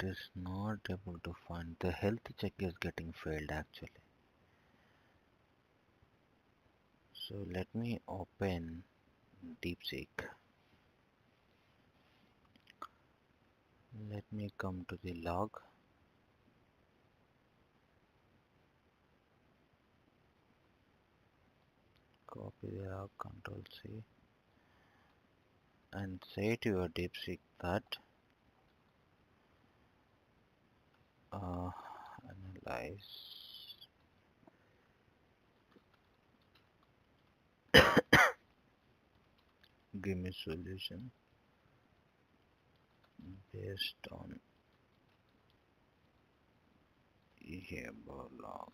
It is not able to find. The health check is getting failed actually. So let me open DeepSeek. Let me come to the log. Copy the log, Control C, and say to your DeepSeek that analyze give me solution based on behavior log.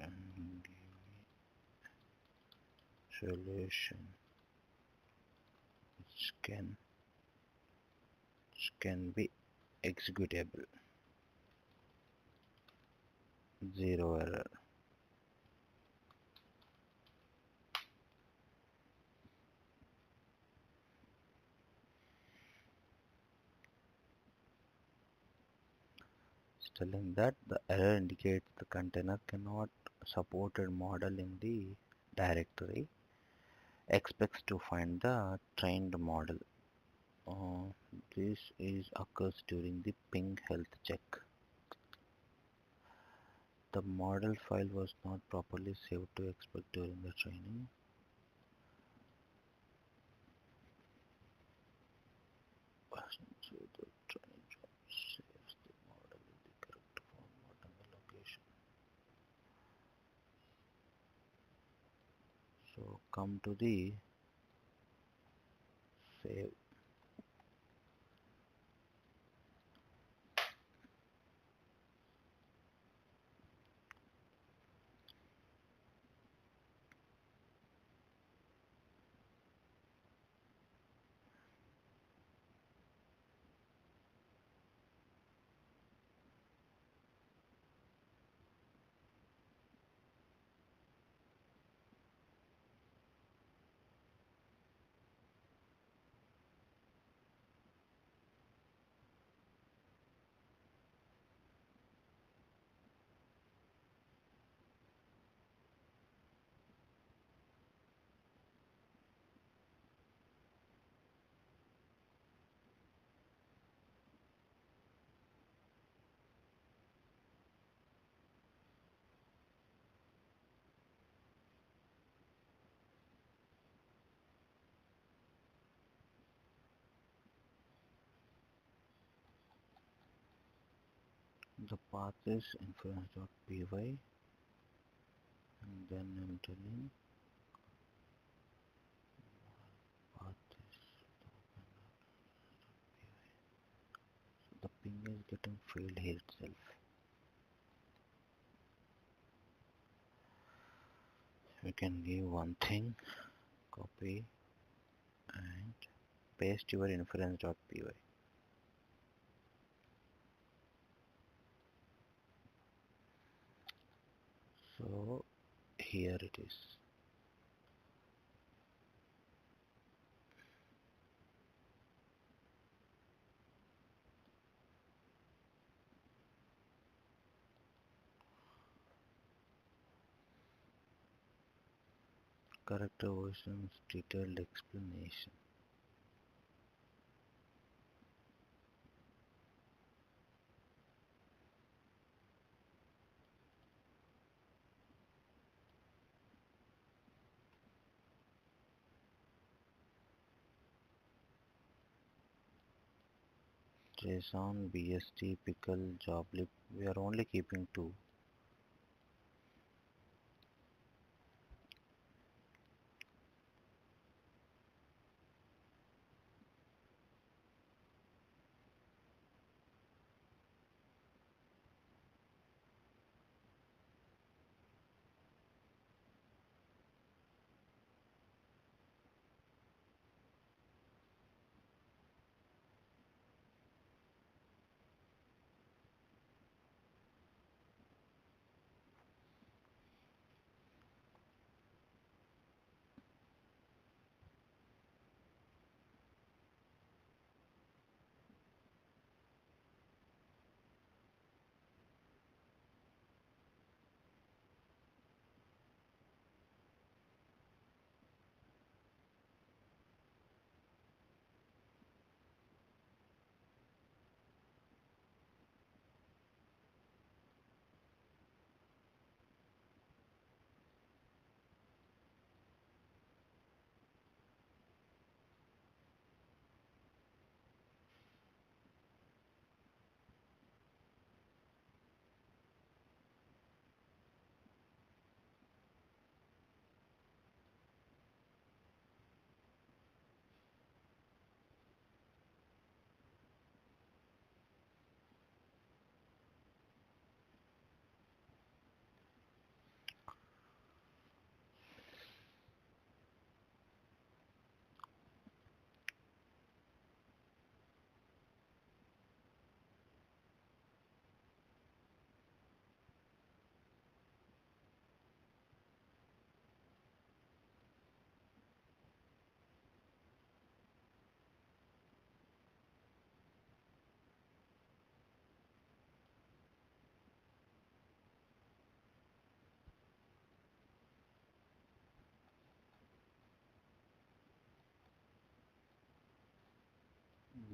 And solution which can be executable. Zero error. It's telling that the error indicates the container cannot supported model in the directory. Expects to find the trained model. Uh, this is occurs during the ping health check. The model file was not properly saved to expect during the training. So the training job saves the model in the correct format and the location. So come to the save. the path is inference.py, and then I'm telling path is the ping is getting failed here itself. We can give one thing, copy and paste your inference.py. So here it is. Character versions, detailed explanation. JSON, BST, pickle, joblib. We are only keeping two.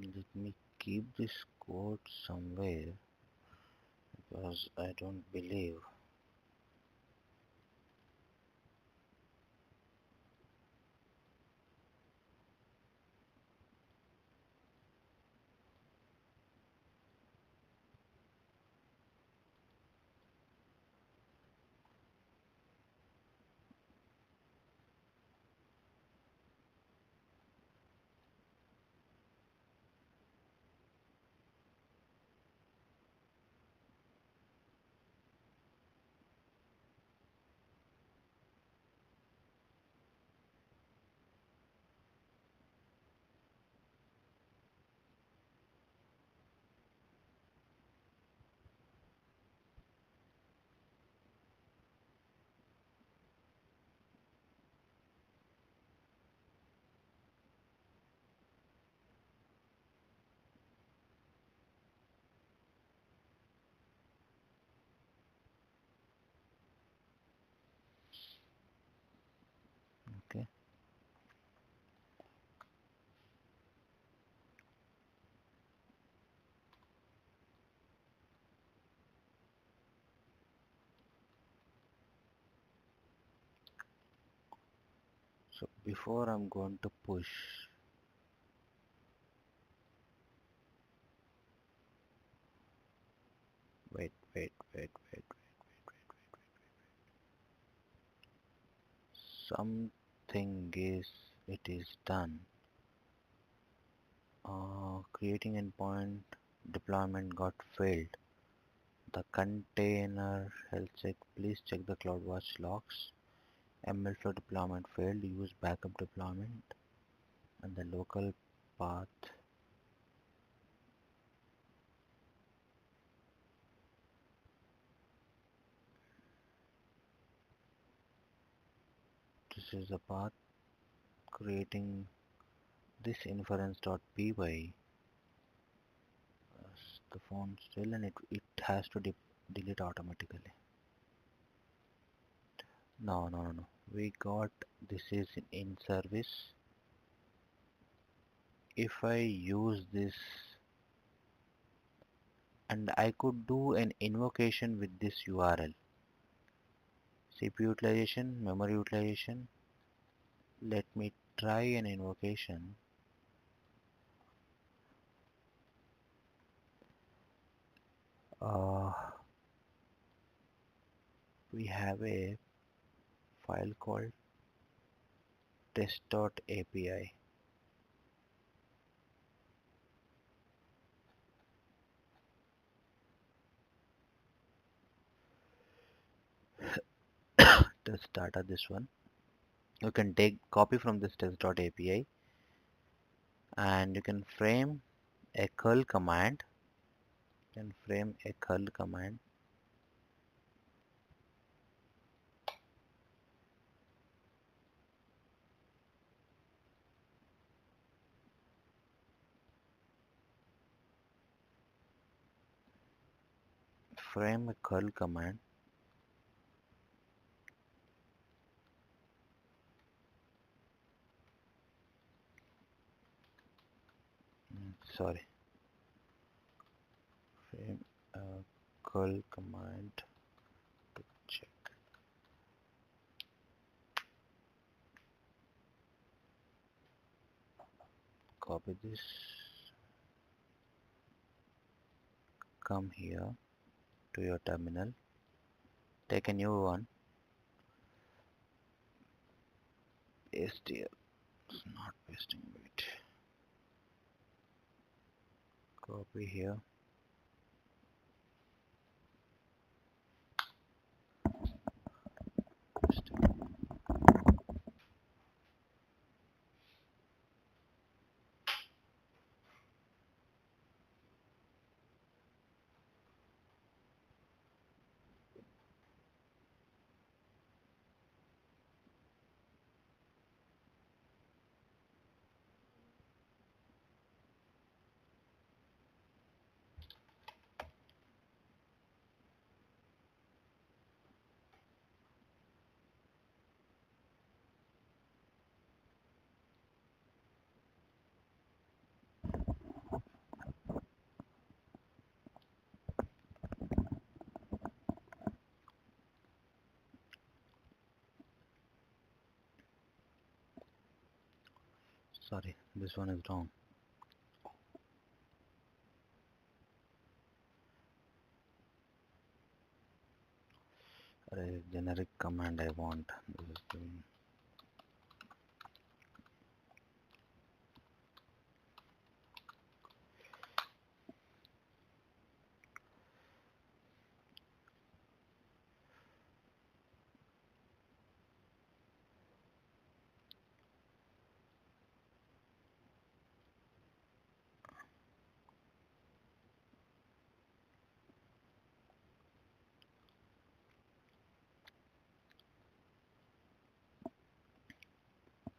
Let me keep this code somewhere because I don't believe. Okay. So before I'm going to push, Wait. Something it is done. Creating endpoint deployment got failed. The container health check. Please check the CloudWatch logs. MLflow deployment failed. Use backup deployment and the local path. This is the path creating this inference.py. The phone still and it has to delete automatically. No. We got this is in service. If I use this and I could do an invocation with this URL. CPU utilization, memory utilization. Let me try an invocation. We have a file called test.api. Test data, this one. You can take copy from this test.api and you can frame a curl command. Frame a curl command. Sorry. Frame a curl command to check. Copy this. Come here to your terminal. Take a new one. Paste here. It's not pasting. Wait. Copy here. Paste. Sorry, this one is wrong. A generic command I want. This is doing.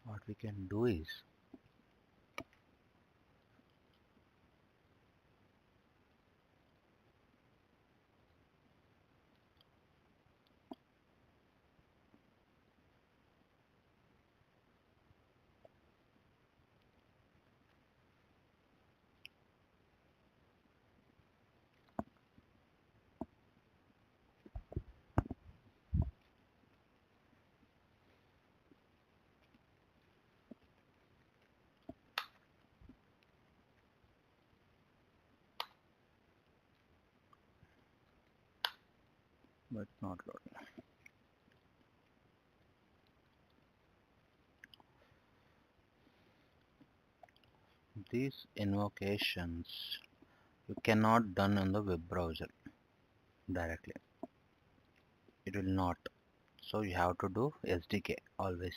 What we can do is but not loading. These invocations you cannot done on the web browser directly. It will not. So you have to do SDK always.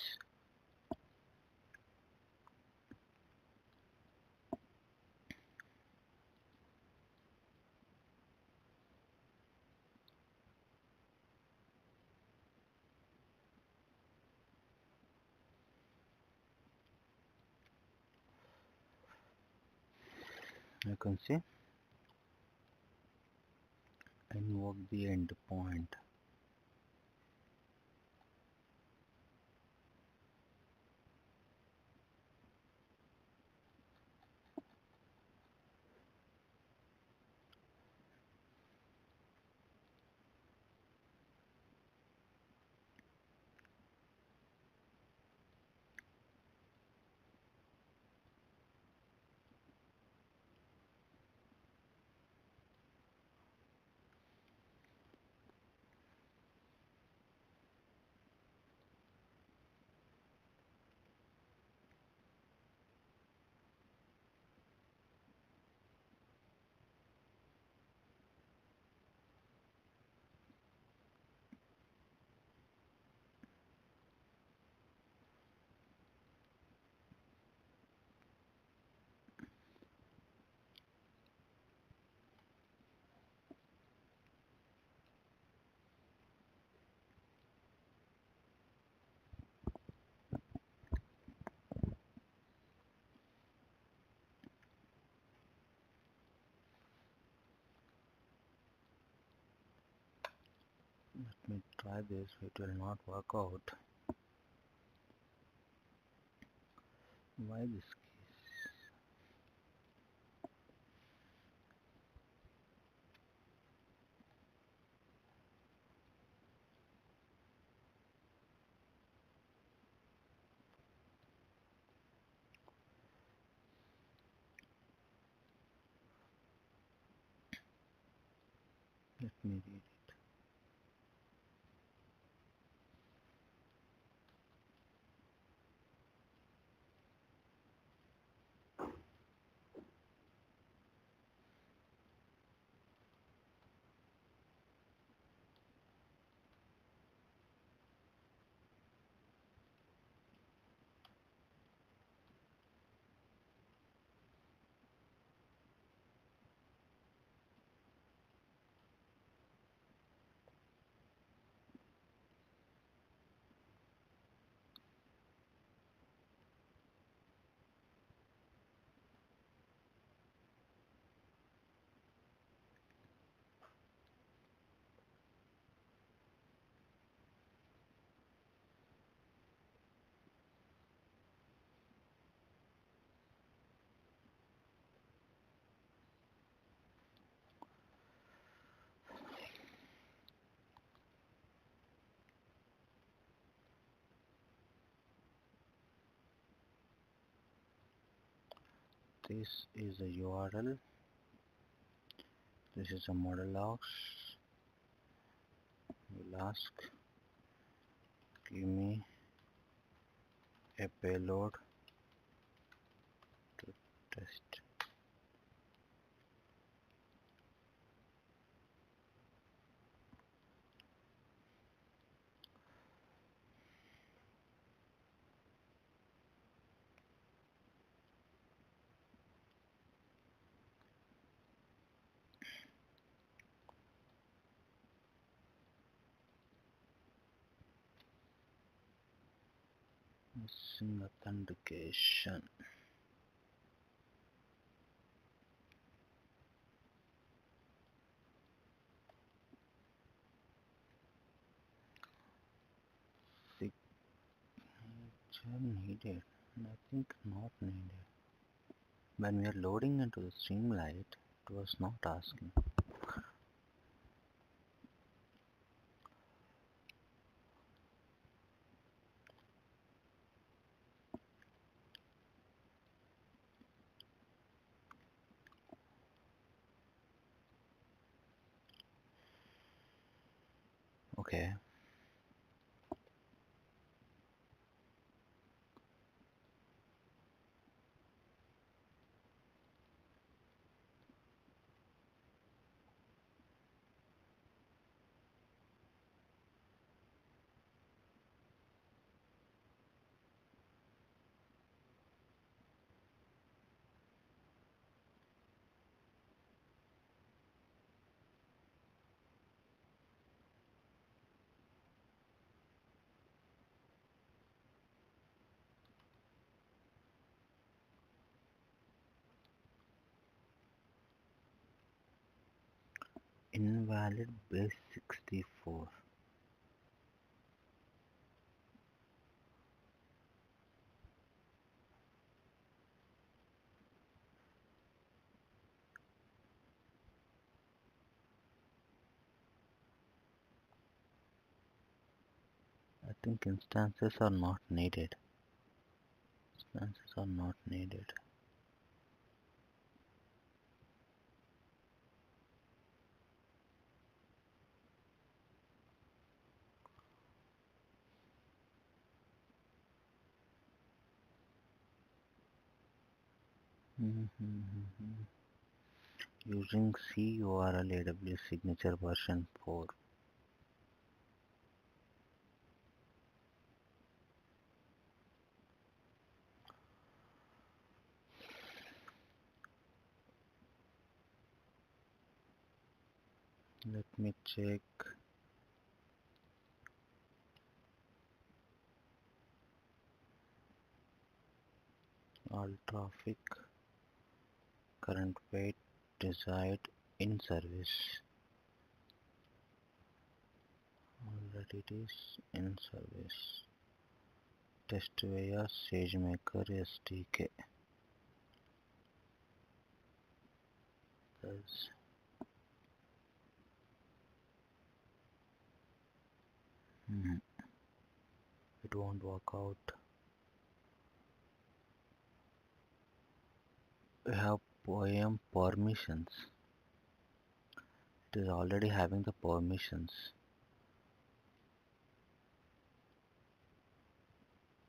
You can see invoke the endpoint. Let me try this. It will not work out. Why this case? Let me read it. This is a URL. This is a model logs. We'll ask, give me a payload to test. Missing authentication. Signature needed. I think not needed. When we are loading into the Streamlight, it was not asking. Okay. Invalid base 64. I think instances are not needed. Instances are not needed. Using C URL AWS signature version 4. Let me check. All traffic, current wait, desired, in service. Already it is in service. Test via SageMaker SDK. Thus, it won't work out. We have poem permissions. It is already having the permissions.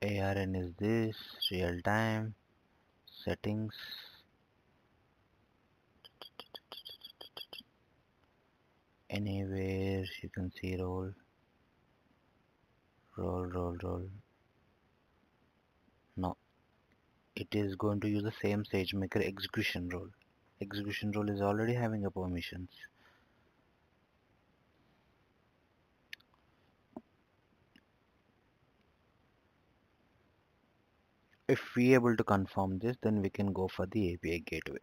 ARN is this, real time, settings, anywhere you can see roll. No, it is going to use the same SageMaker execution role. Execution role is already having a permissions. If we able to confirm this, then we can go for the API gateway.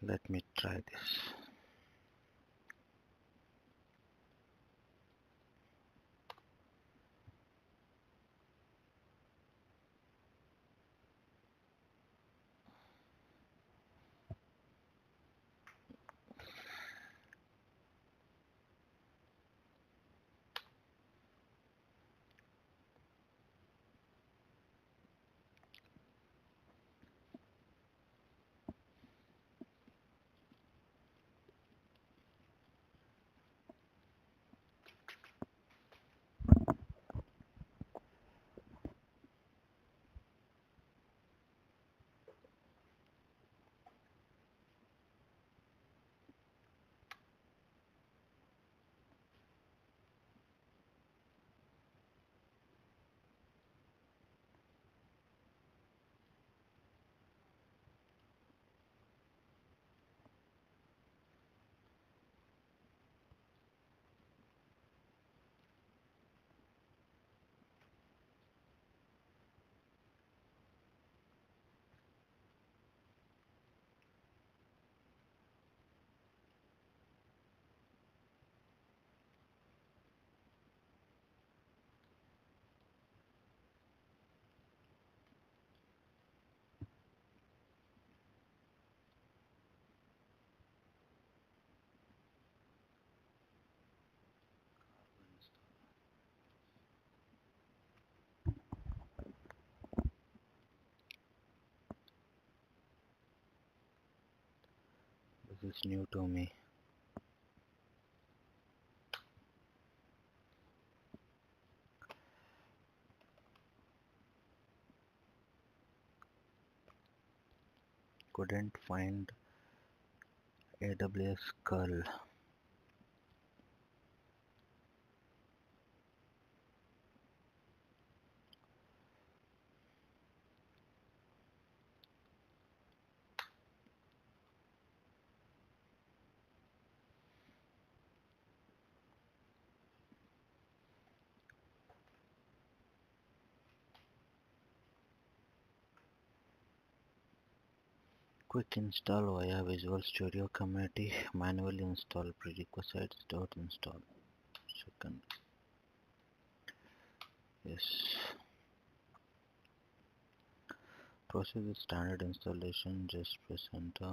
Let me try this. is new to me. Couldn't find AWS curl. Quick install via Visual Studio Community. Manually install prerequisites. Install. Second. Yes. Proceed with standard installation. Just press enter.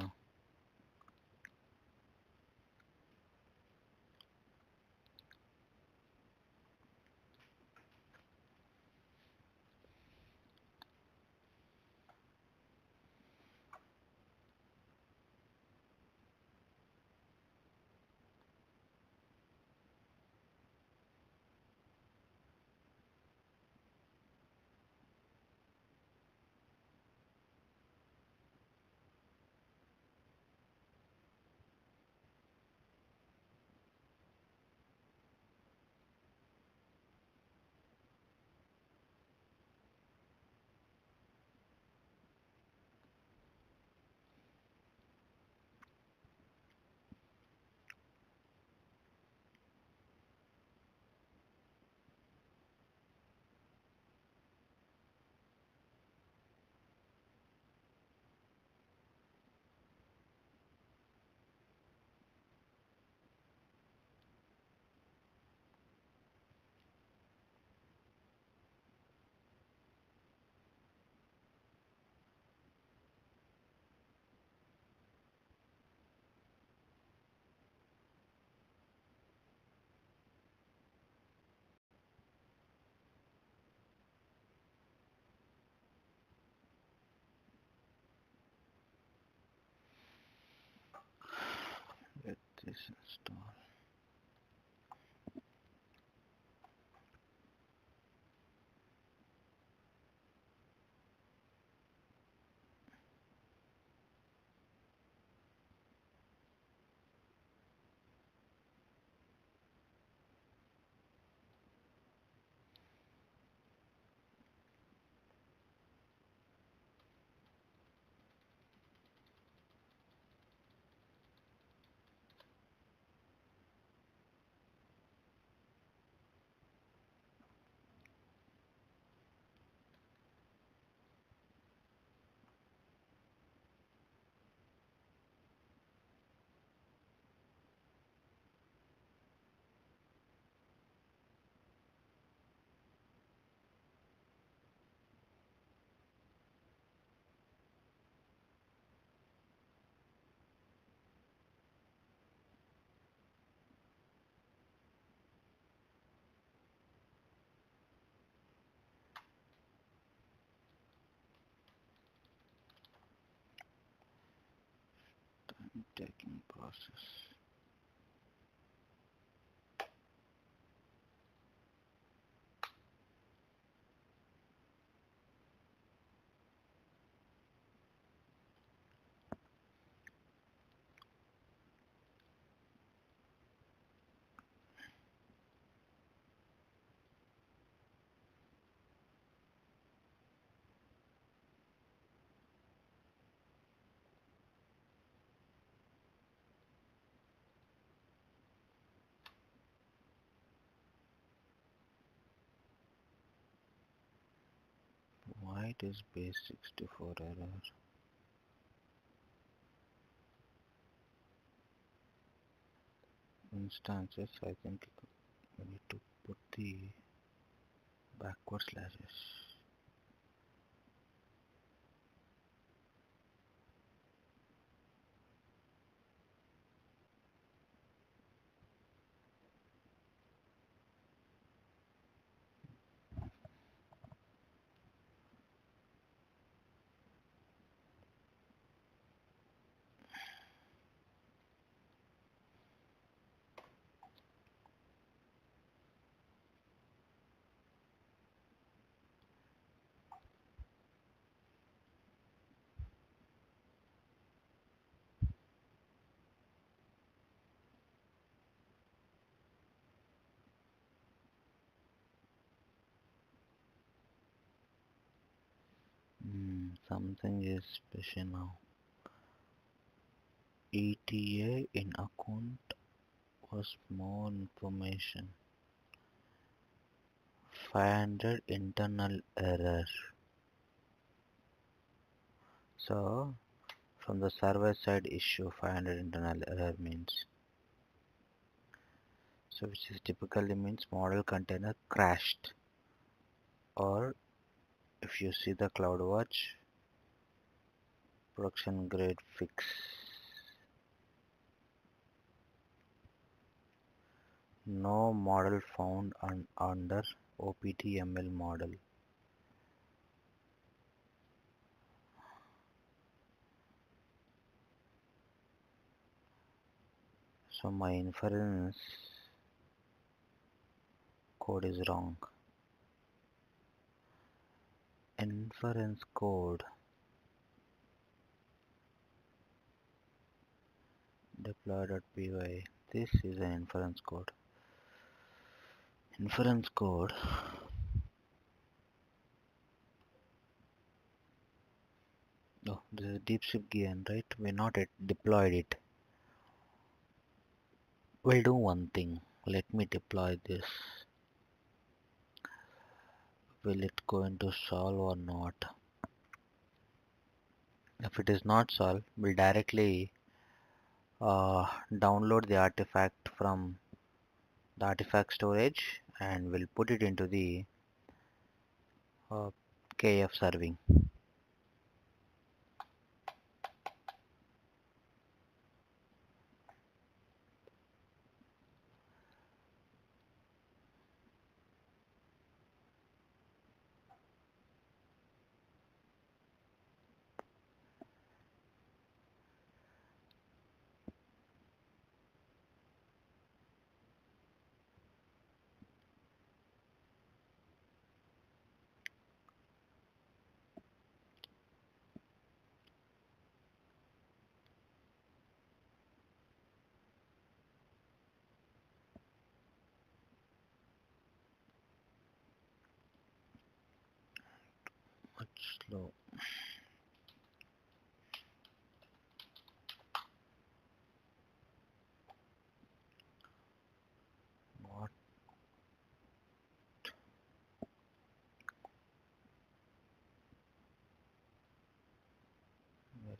Let this install. Taking process. Why it is base 64 error? Instances, I think we need to put the backward slashes. something is special now. ETA in account was more information. 500 internal error. So from the server side issue 500 internal error means. So which is typically means model container crashed, or if you see the CloudWatch production grade fix. No model found under OPTML model. So my inference code is wrong. Inference code deploy.py. This is an inference code. Inference code. Oh, this is DeepShift GN, right? We're not yet deployed it. We'll do one thing. Let me deploy this. Will it going to solve or not? If it is not solved, we'll directly download the artifact from the artifact storage and we'll put it into the KF serving. Much slow. Not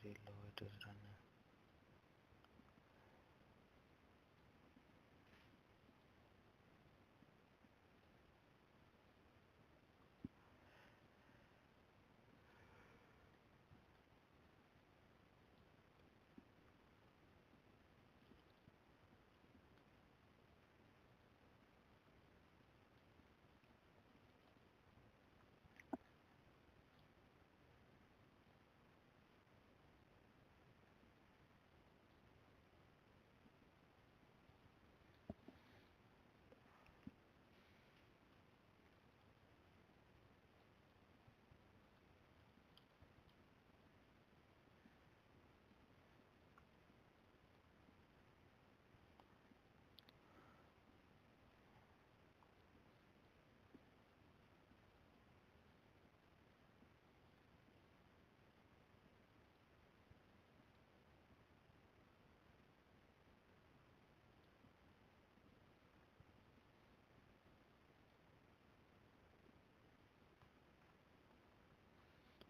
very low it is running.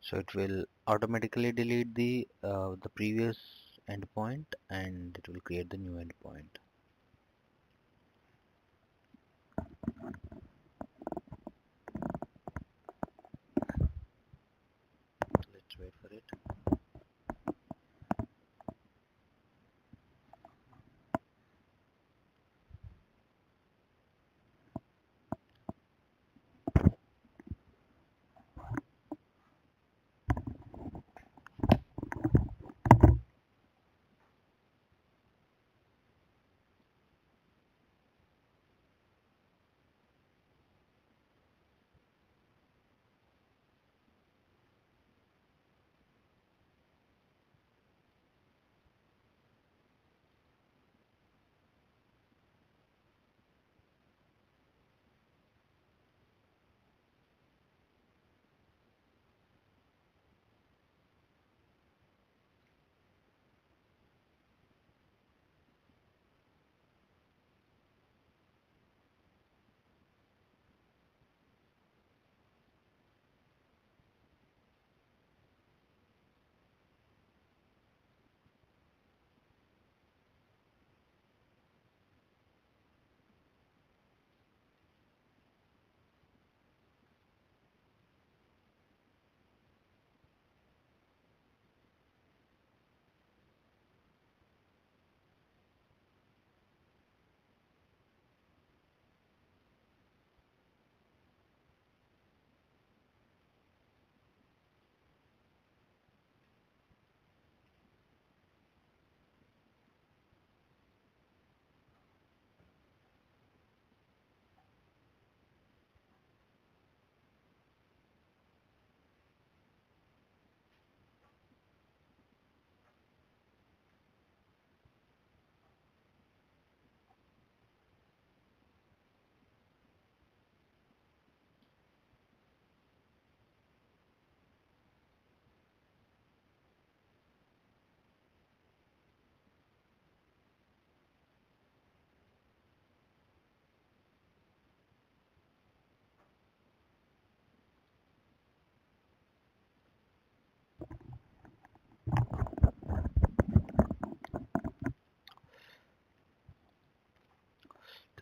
So it will automatically delete the previous endpoint and it will create the new endpoint. Let's wait for it.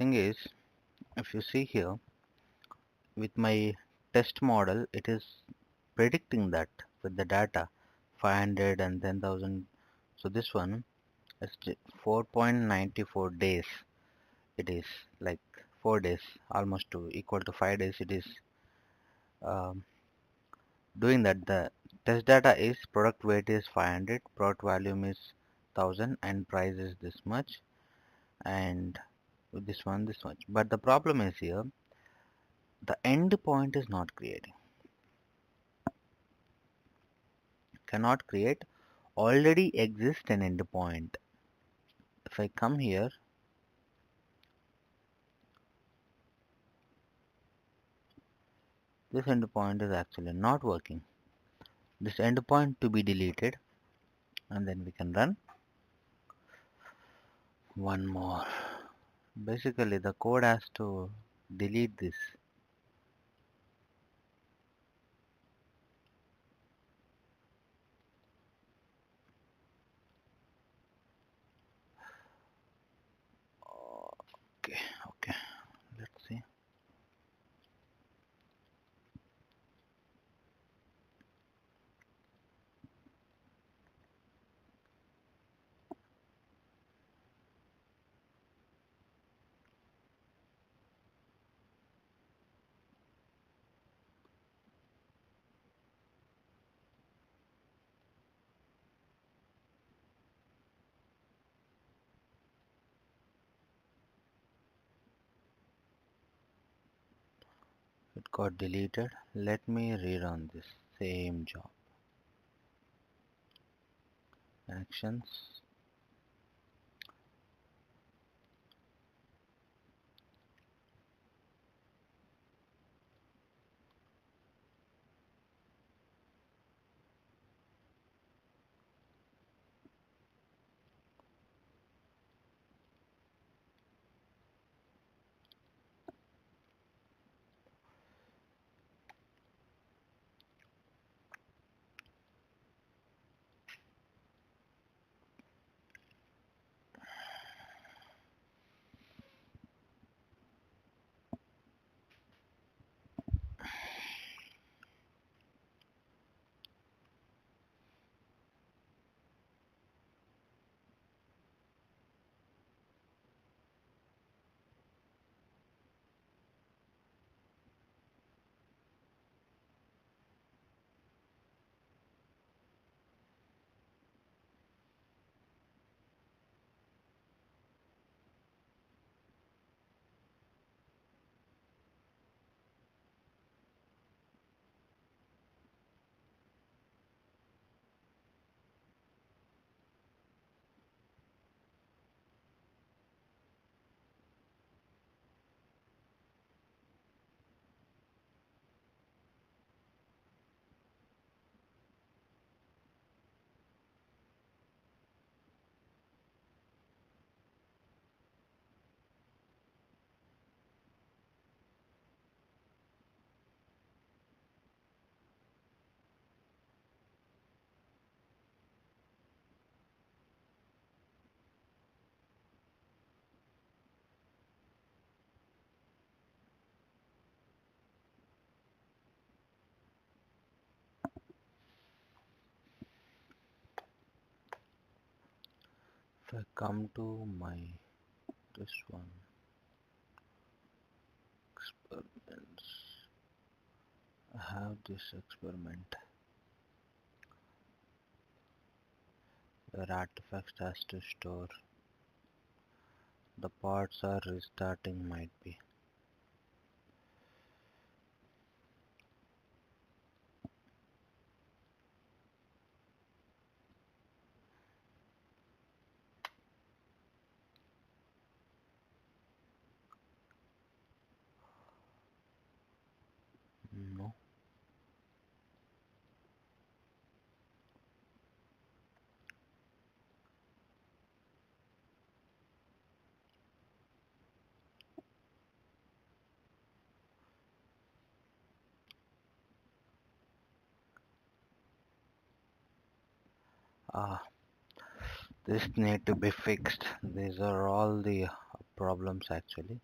thing is, if you see here, with my test model, it is predicting that with the data 500 and 10,000. So this one is 4.94 days. It is like 4 days, almost to equal to 5 days. It is um, doing that. The test data is product weight is 500, product volume is 1000, and price is this much, and with this one this much. But the problem is here, the end point is not creating, cannot create, already exists an endpoint. If I come here, this endpoint is actually not working. This endpoint to be deleted, and then we can run one more. Basically, the code has to delete this. Okay, okay, let's see. It got deleted. Let me rerun this same job. Actions. If I come to my this one experiments, I have this experiment where artifacts has to store. The parts are restarting might be. No. Ah, this need to be fixed. These are all the problems actually.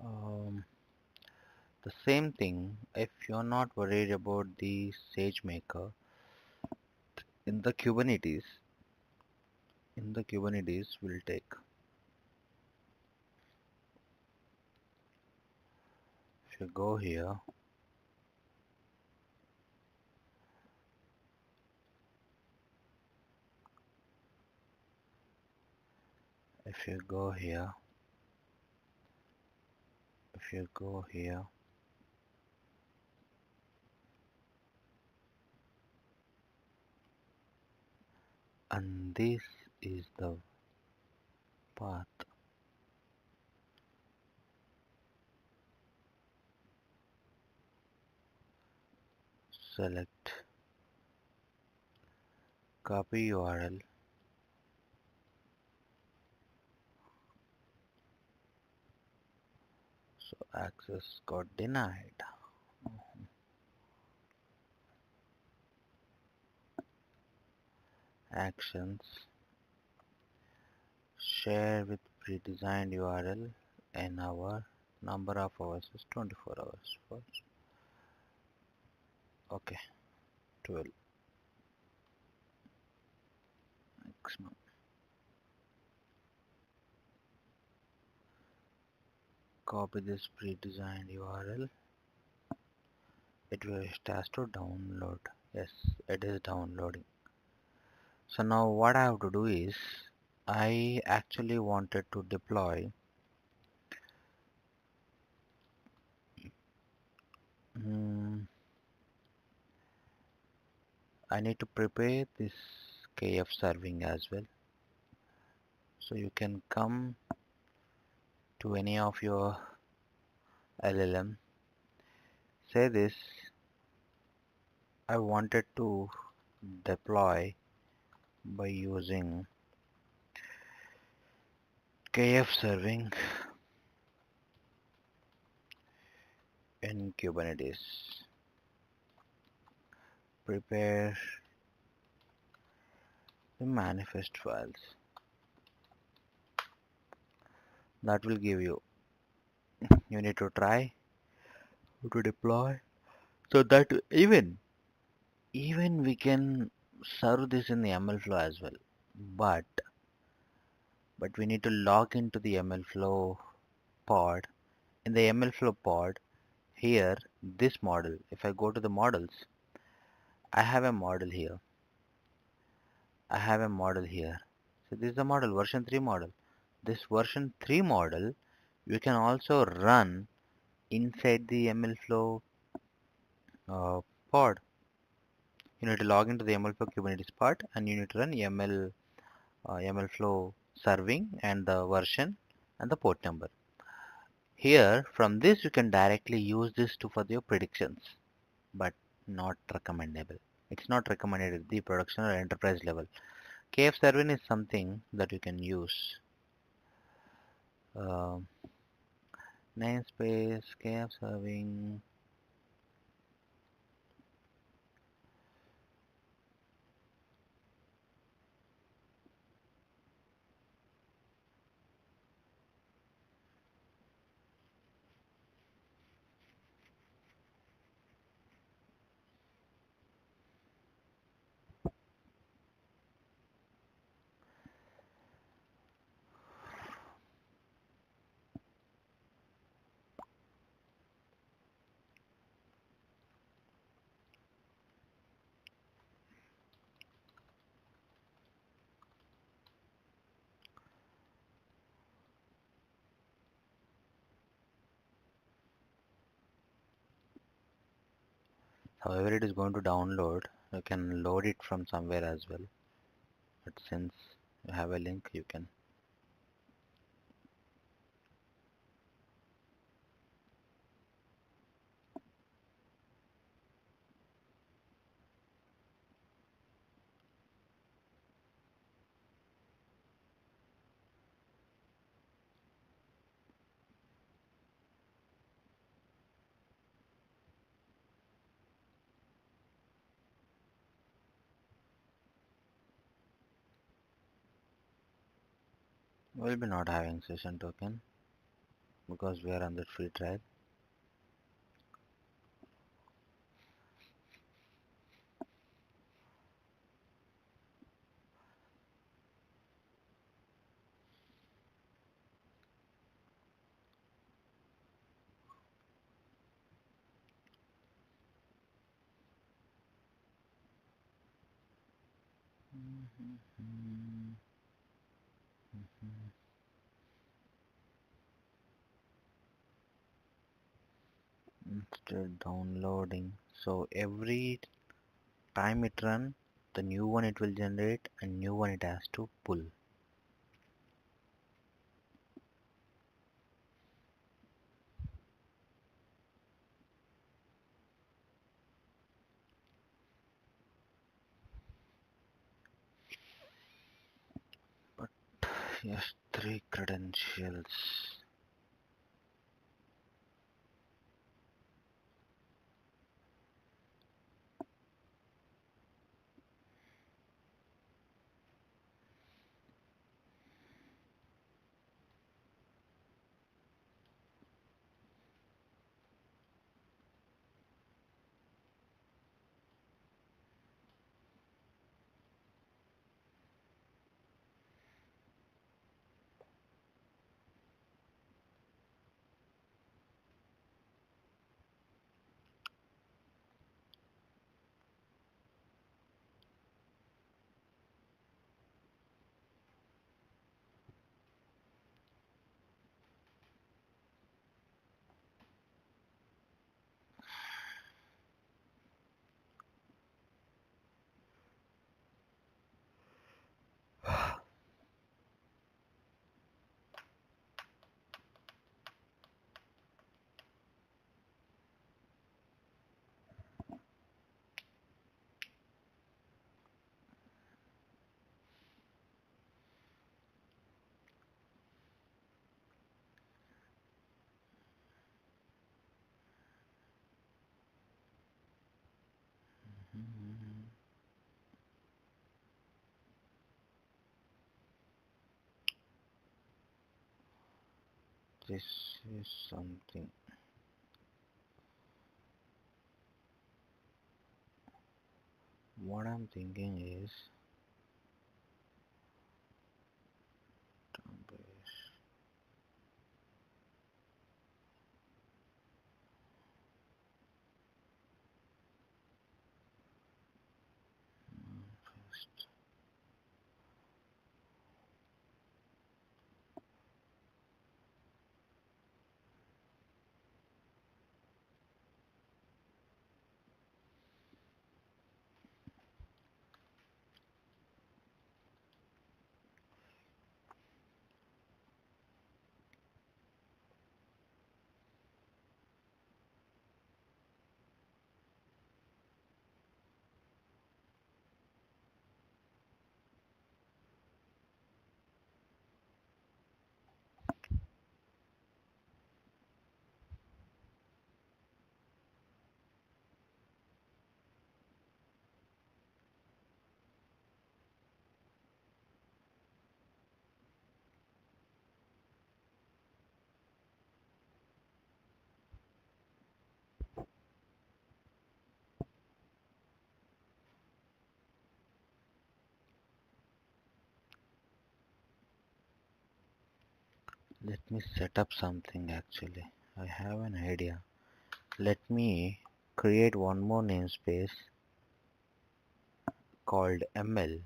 Um, the same thing, if you're not worried about the SageMaker, in the Kubernetes, we'll take, if you go here, if you go here, if you go here, and this is the path. Select copy URL, so access got denied. Actions, share with pre-designed URL, an hour, number of hours is 24 hours first. Okay, 12 maximum. Copy this pre-designed URL. It has to download. Yes, it is downloading. So now what I have to do is, I actually wanted to deploy I need to prepare this KF serving as well. So you can come to any of your LLM, say this, I wanted to deploy by using KF serving in Kubernetes. Prepare the manifest files. That will give you need to try to deploy, so that even we can serve this in the ML flow as well. But we need to log into the ML flow pod. In the ML flow pod, here this model, if I go to the models, I have a model here. So this is the model, version 3 model. This version 3 model you can also run inside the MLflow pod. You need to log into the MLflow Kubernetes pod and you need to run MLflow serving and the version and the port number. Here from this you can directly use this to for your predictions, but not recommendable. It's not recommended at the production or enterprise level. KF serving is something that you can use. Uh, Namespace, KF serving. However, it is going to download. You can load it from somewhere as well. But since you have a link, you can. We'll be not having session token. because we are on the free trial. Still downloading. So every time it run, the new one it will generate and new one it has to pull. But yes, 3 credentials. This is something. What I'm thinking is let me set up something actually. I have an idea. Let me create one more namespace called ML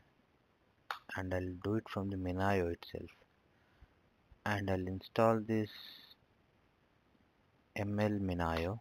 and I'll do it from the Minayo itself. And I'll install this ML Minayo.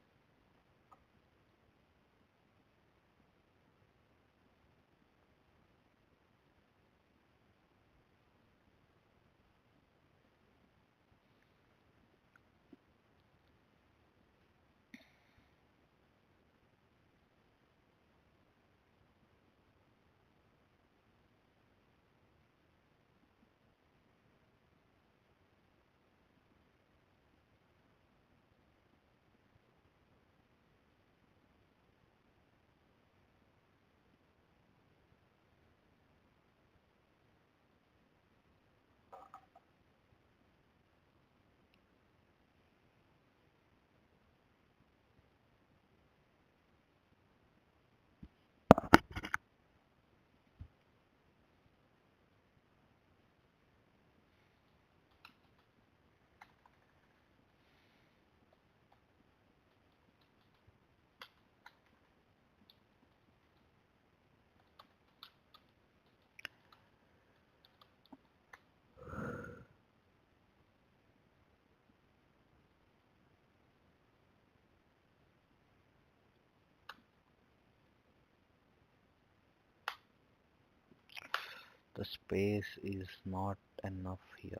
The space is not enough here.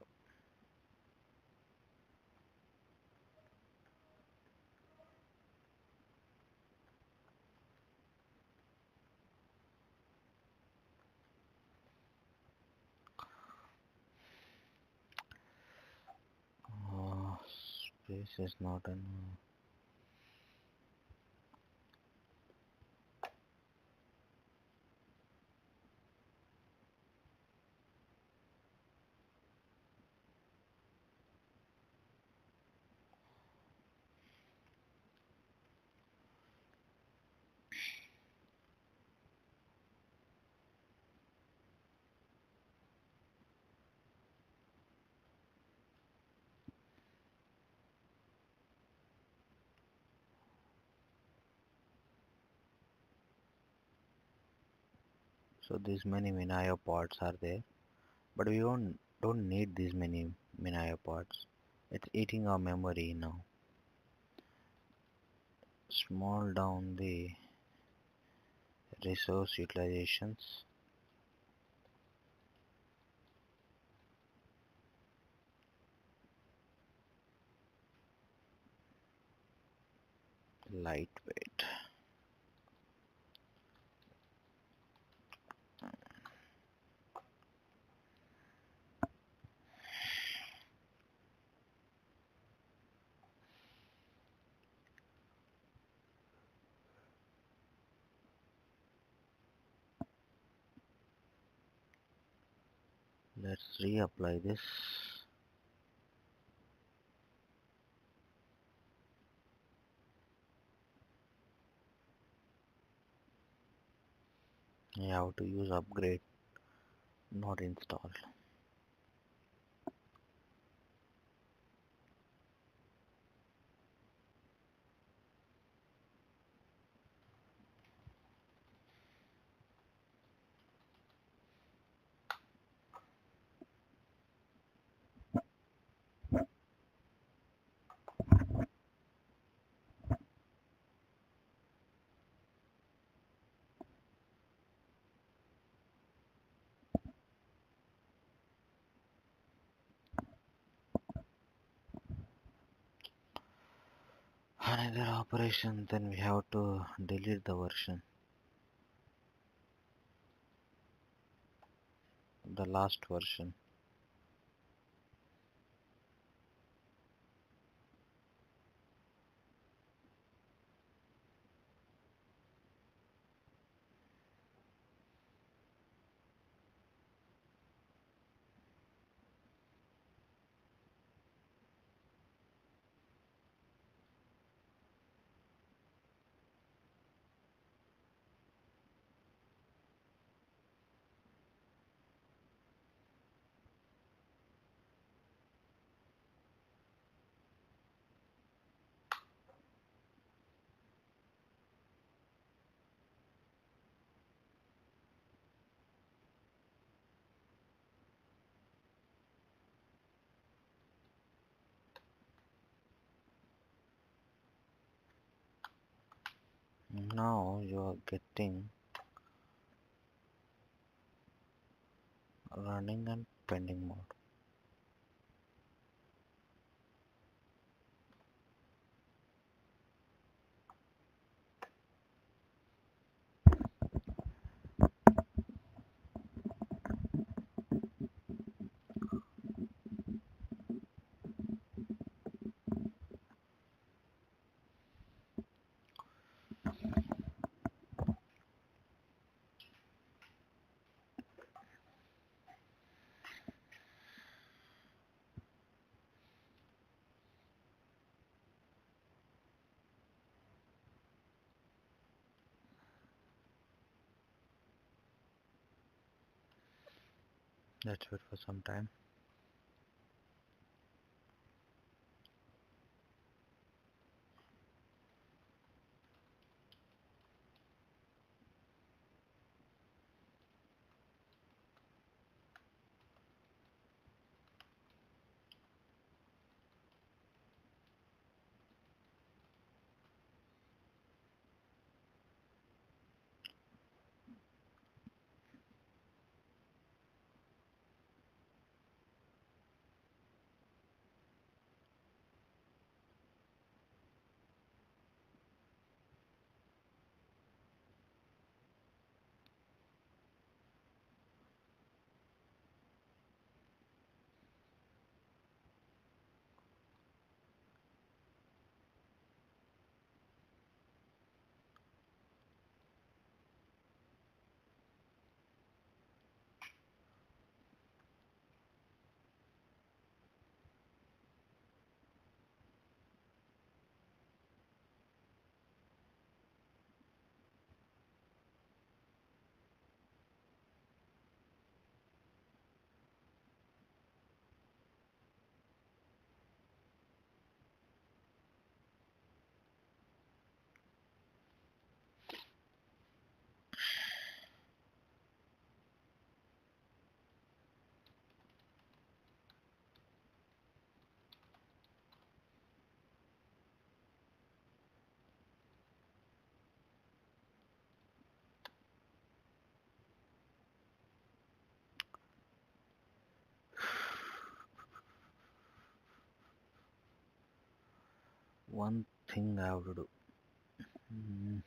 Space is not enough. So these many pods are there, but we don't need these many pods. It's eating our memory now. Small down the resource utilizations. Lightweight. Let's reapply this. You have to use upgrade, not install. Another operation, then we have to delete the version, the last version. Now you are getting running and pending mode. Let's wait for some time. one thing I have to do. Mm,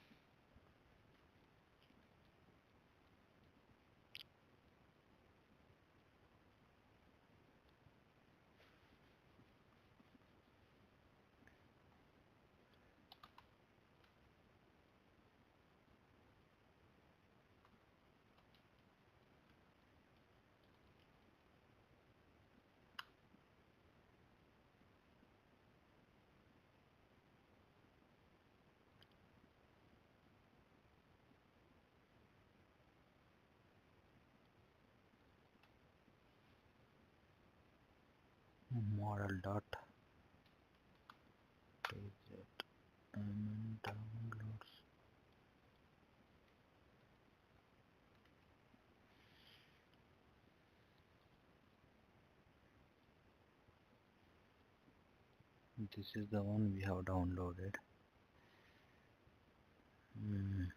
model dot tz and downloads. This is the one we have downloaded. Mm,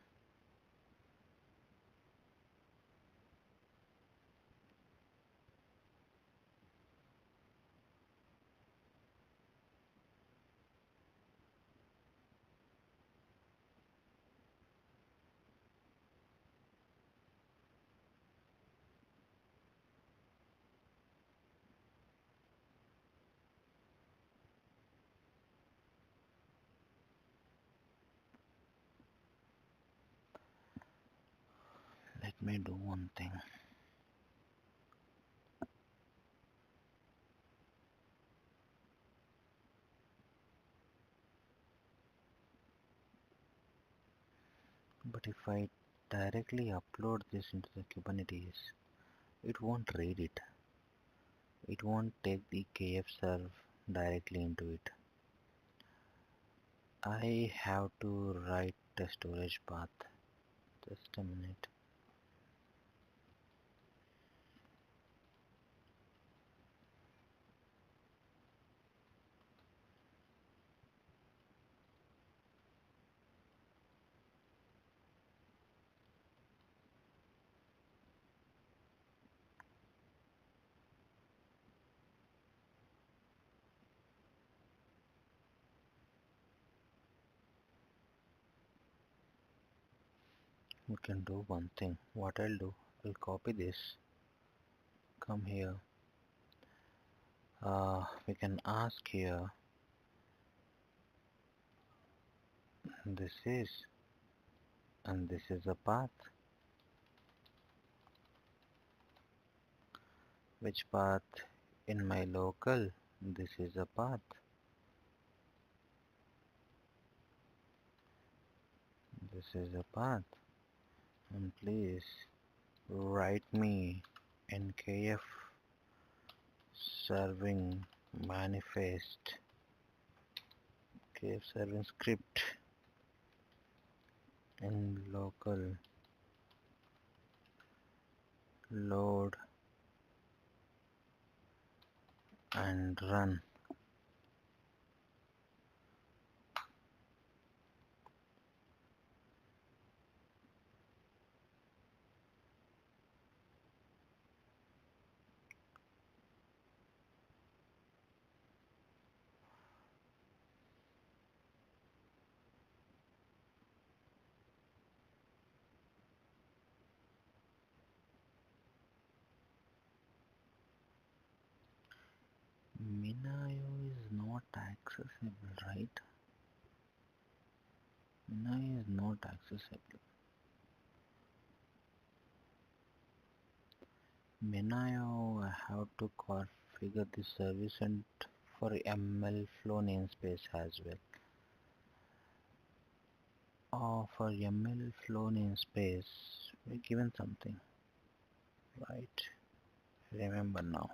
let me do one thing. But if I directly upload this into the Kubernetes, it won't read it. It won't take the KF serve directly into it. I have to write a storage path. Just a minute. We can do one thing. What I'll do, I'll copy this. Come here. We can ask here. This is, and this is a path. Which path in my local? This is a path. This is a path. And please write me NKF serving manifest. KF serving script in local load and run. Minayo is not accessible, right? Minayo is not accessible. Minayo, I have to configure the service and for ML flow namespace as well. For ML flow namespace, we're given something, right? Remember now.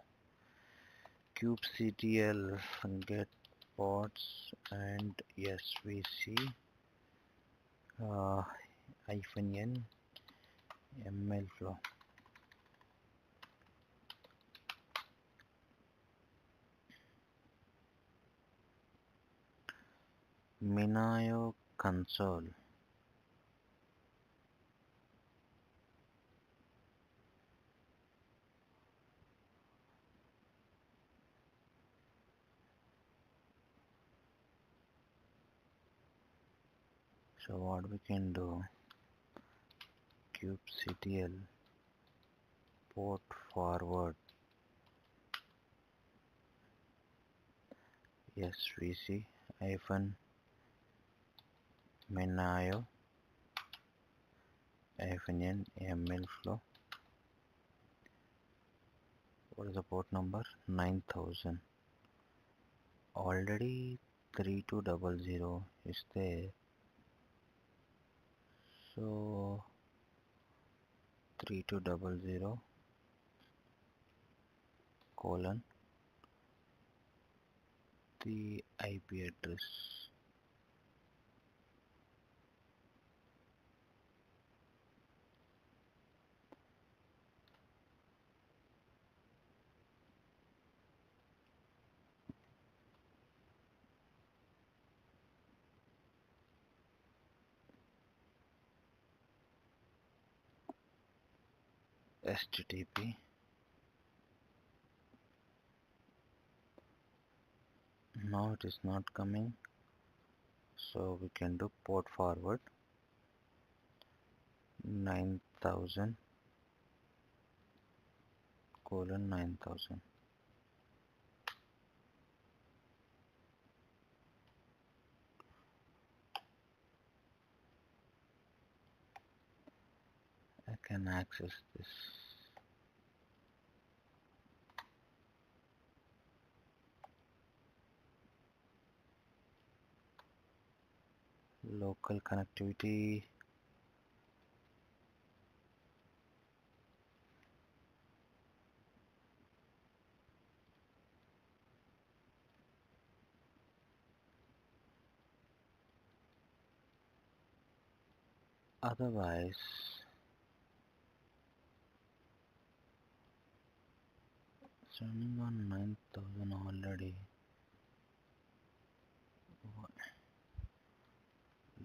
kubectl get pods and svc -n ml flow. Minayo console. So what we can do, kubectl port forward svc hyphen menayo hyphen n ml flow. What is the port number? 9000. Already 3200 is there. So 3200 colon the IP address. HTTP. Now it is not coming, so we can do port forward 9000 colon 9000. I can access this. Local connectivity. Otherwise, it's running on 9000 already.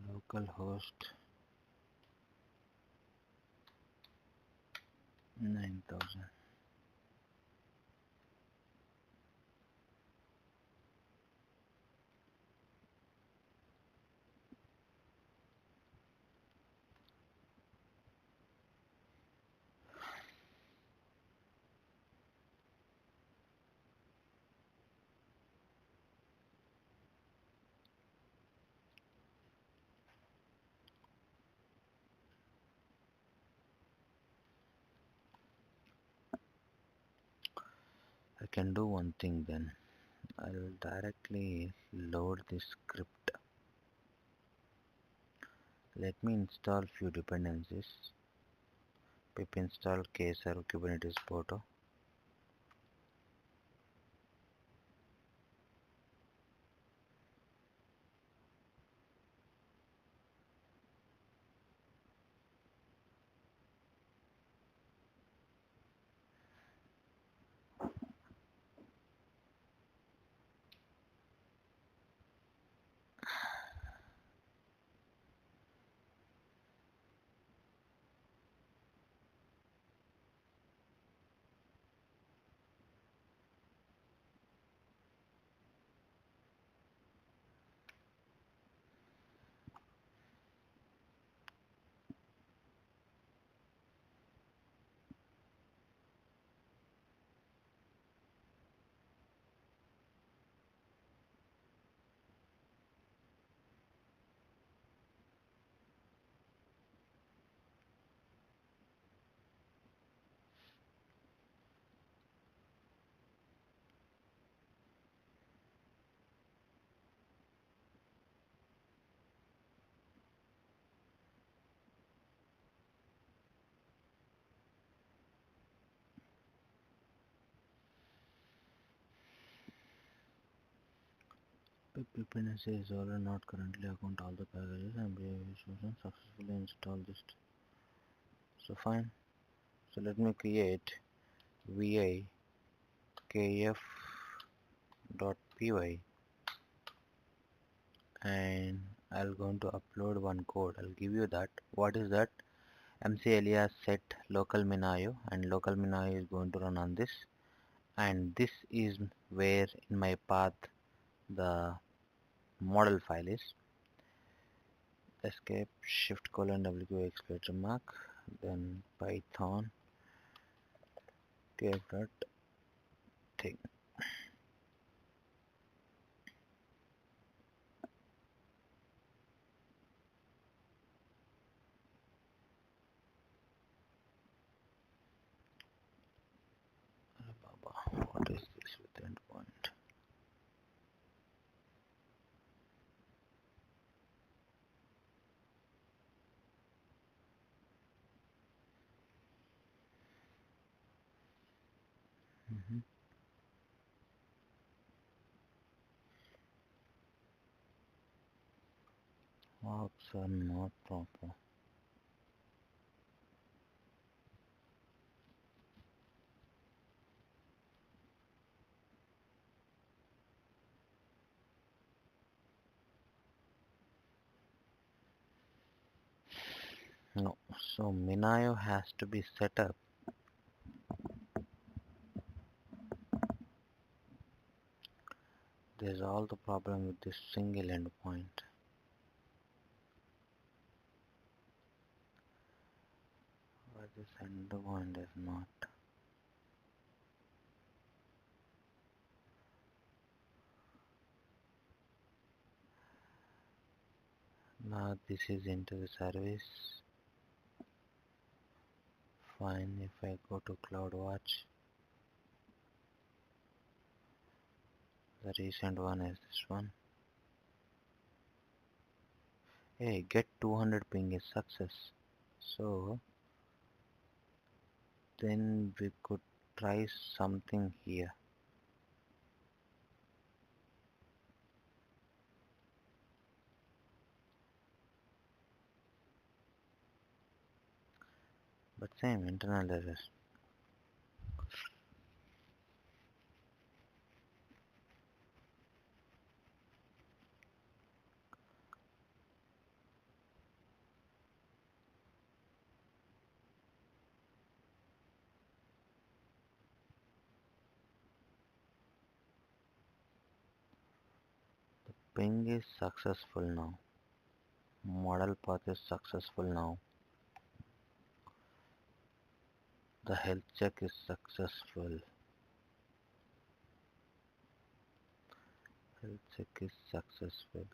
Localhost 9000. I can do one thing then. I'll directly load this script. Let me install few dependencies. Pip install kserv kubernetes porto. Pip dependency is already not currently account all the packages and successfully install this. So fine. So let me create vi kf.py and I'll going to upload one code. I'll give you that. What is that? MC alias set local minayo, and local minayo is going to run on this, and this is where in my path the model file is. escape shift colon w exclamation mark, then python give that thing. What is this with endpoint? Ops are not proper. No, so Minayo has to be set up. There's all the problem with this single endpoint. Why this endpoint is not? Now this is into the service. Fine, if I go to CloudWatch, the recent one is this one. Hey, get 200 ping is success. So then we could try something here. But same internal errors. Ping is successful now. Model path is successful now. The health check is successful. Health check is successful.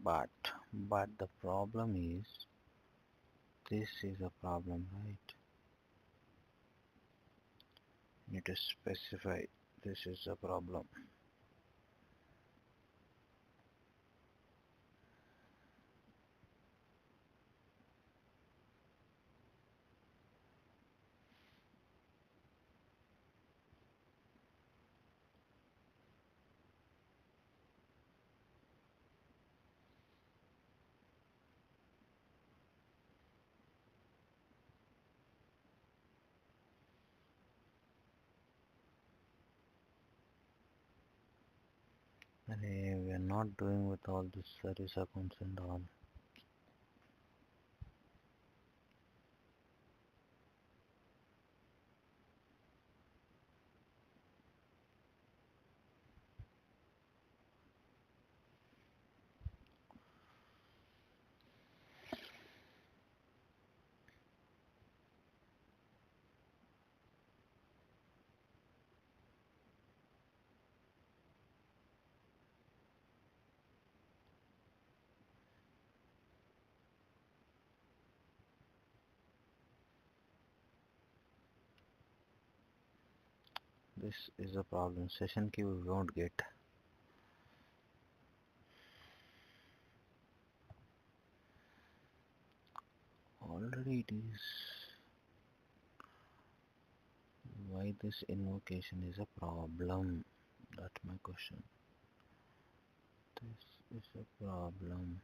But the problem is, this is a problem, right? You need to specify this is a problem. And we are not doing with all this service accounts and all. This is a problem. Session key we won't get. Already it is. Why this invocation is a problem? That's my question. This is a problem.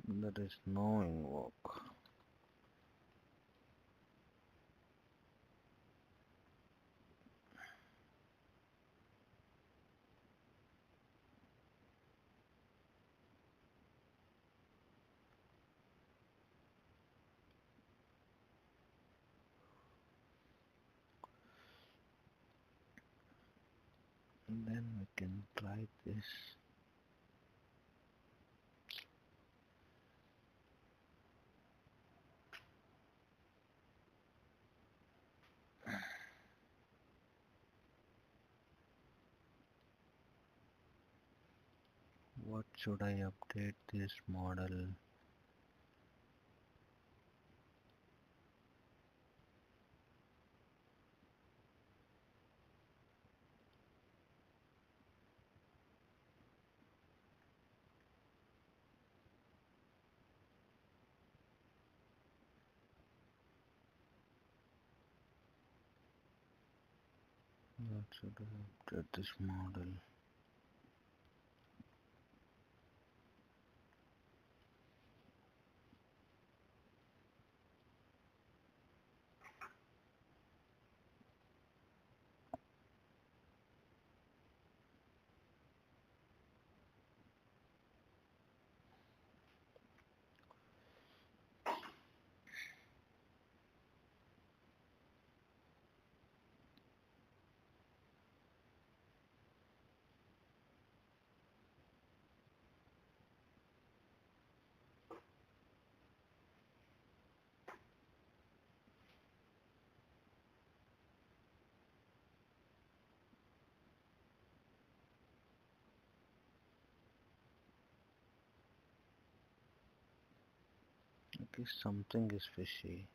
There is no invoke. Then we can try this. What should I update this model? should I update this model? Okay, something is fishy.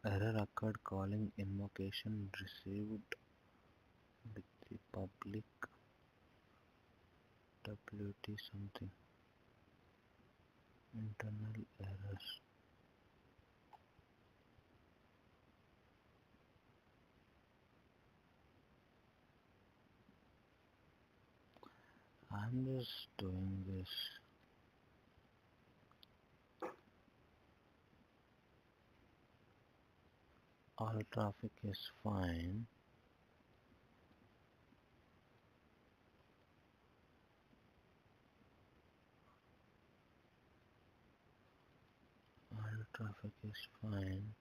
Error occurred calling invocation received with the public WT something. Internal error. I'm just doing this. All traffic is fine. All traffic is fine.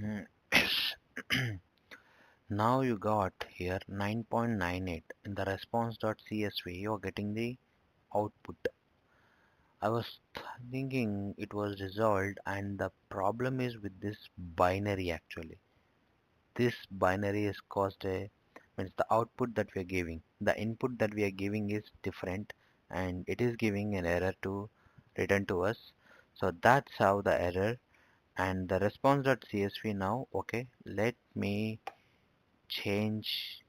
Yes. Now you got here 9.98 in the response.csv. You're getting the output. I was thinking it was resolved, and the problem is with this binary actually. This binary has caused a means the output that we are giving. The input that we are giving is different, and it is giving an error to return to us. So that's how the error and the response.csv now. Okay, let me change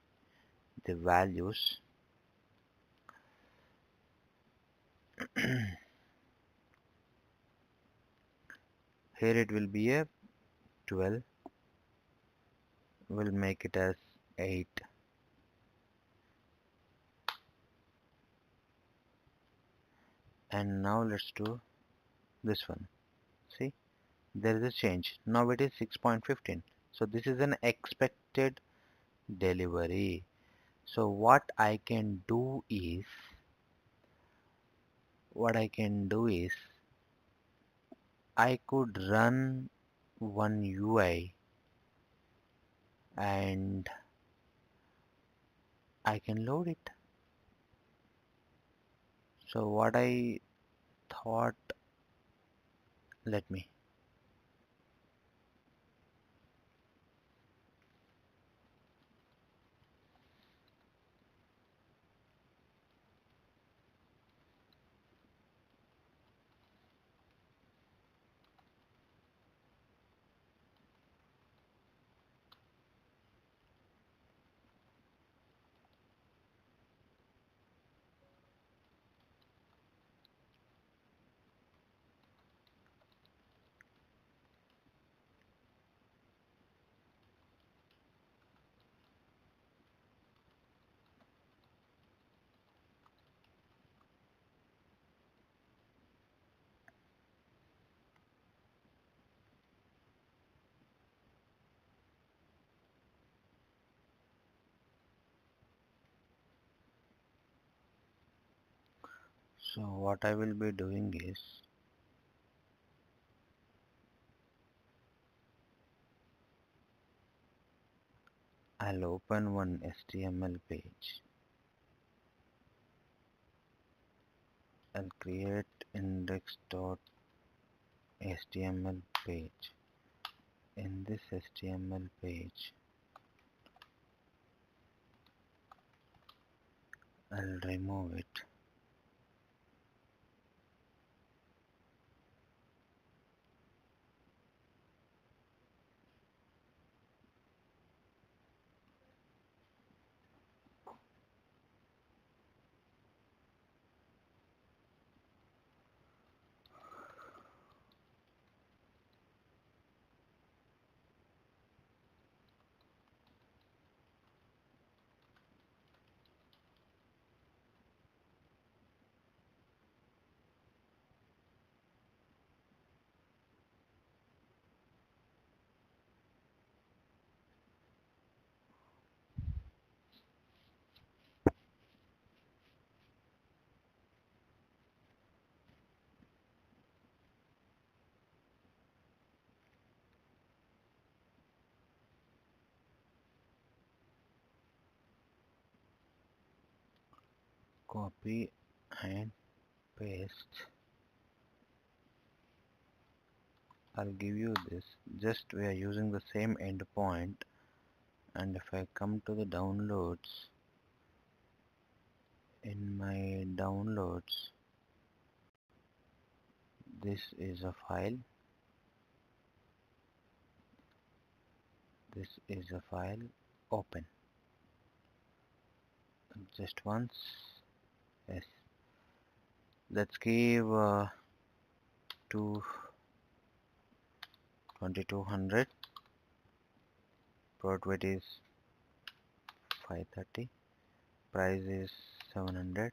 the values. Here it will be a 12. We'll make it as 8. And now let's do this one. See, there is a change. Now it is 6.15. So this is an expected delivery. So what I can do is I could run one UI and I can load it. So what I thought, let me. So what I will be doing is I'll open one HTML page. I'll create index.html page. In this HTML page, I'll remove it. Copy and paste. I'll give you this. Just we are using the same endpoint, and if I come to the downloads, in my downloads, this is a file. This is a file. Open. Just once. Yes. Let's give to 2200. Port weight is 530. Price is 700.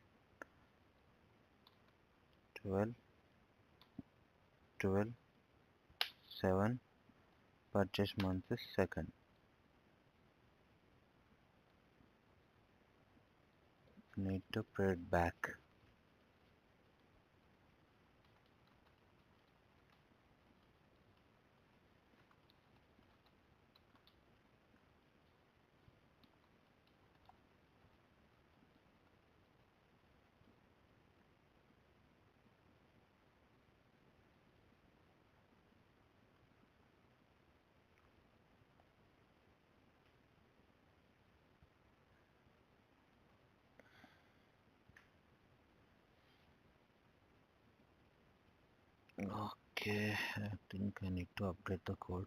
12, 12, 7. Purchase month is 2nd. Need to print back. Okay, I think I need to update the code.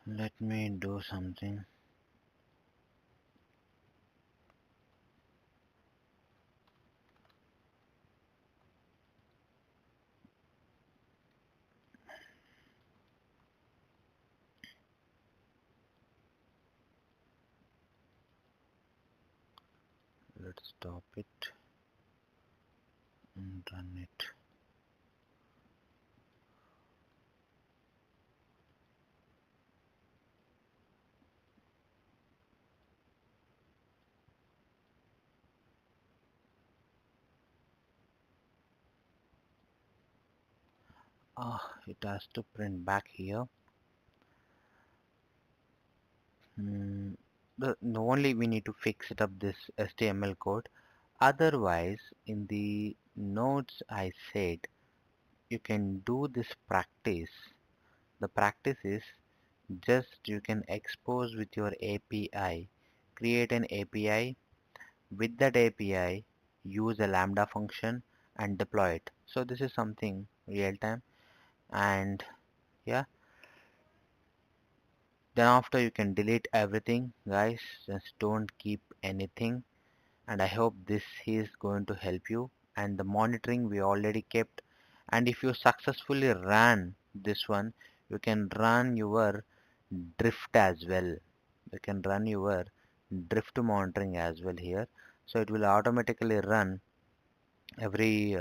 Let me do something. Let's stop it and run it. It has to print back here. The only we need to fix it up this HTML code. Otherwise, in the notes I said, you can do this practice. The practice is just you can expose with your API. Create an API. With that API, use a Lambda function and deploy it. So this is something real time, and yeah, then after you can delete everything, guys. Just don't keep anything, and I hope this is going to help you. And the monitoring we already kept, and if you successfully run this one, you can run your drift as well. You can run your drift monitoring as well here. So it will automatically run every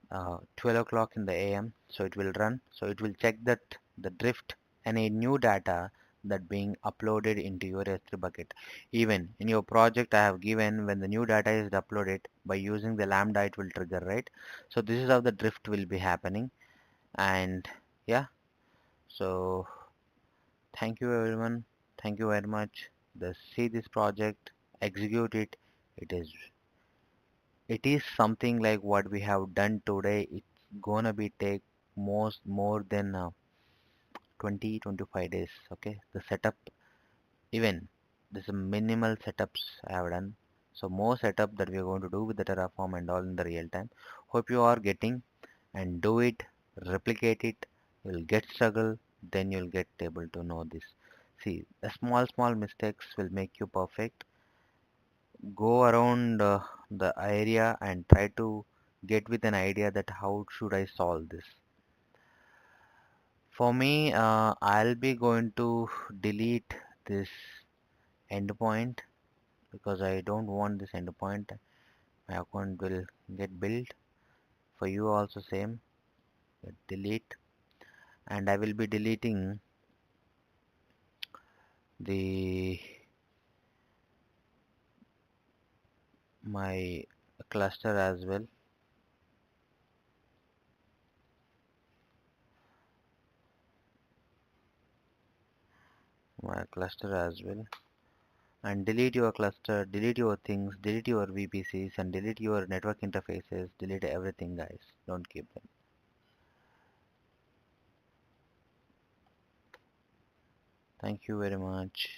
12 o'clock in the AM. So it will run. So it will check that the drift, any new data that being uploaded into your S3 bucket. Even in your project, I have given when the new data is uploaded by using the lambda, it will trigger, right? So this is how the drift will be happening. And yeah, so thank you everyone. Thank you very much. See this project, execute it. It is it is something like what we have done today. It's gonna be take more than 20-25 days. Okay, the setup, even this is minimal setups I have done. So more setup that we are going to do with the Terraform and all in the real time. Hope you are getting and do it, replicate it. You'll get struggle, then you'll get able to know this. See, the small mistakes will make you perfect. Go around the area and try to get with an idea that how should I solve this. For me, I'll be going to delete this endpoint because I don't want this endpoint. My account will get built. For you also same. Delete, and I will be deleting the my cluster as well. My cluster as well. And delete your cluster, delete your things, delete your VPCs, and delete your network interfaces, delete everything, guys. Don't keep them. Thank you very much.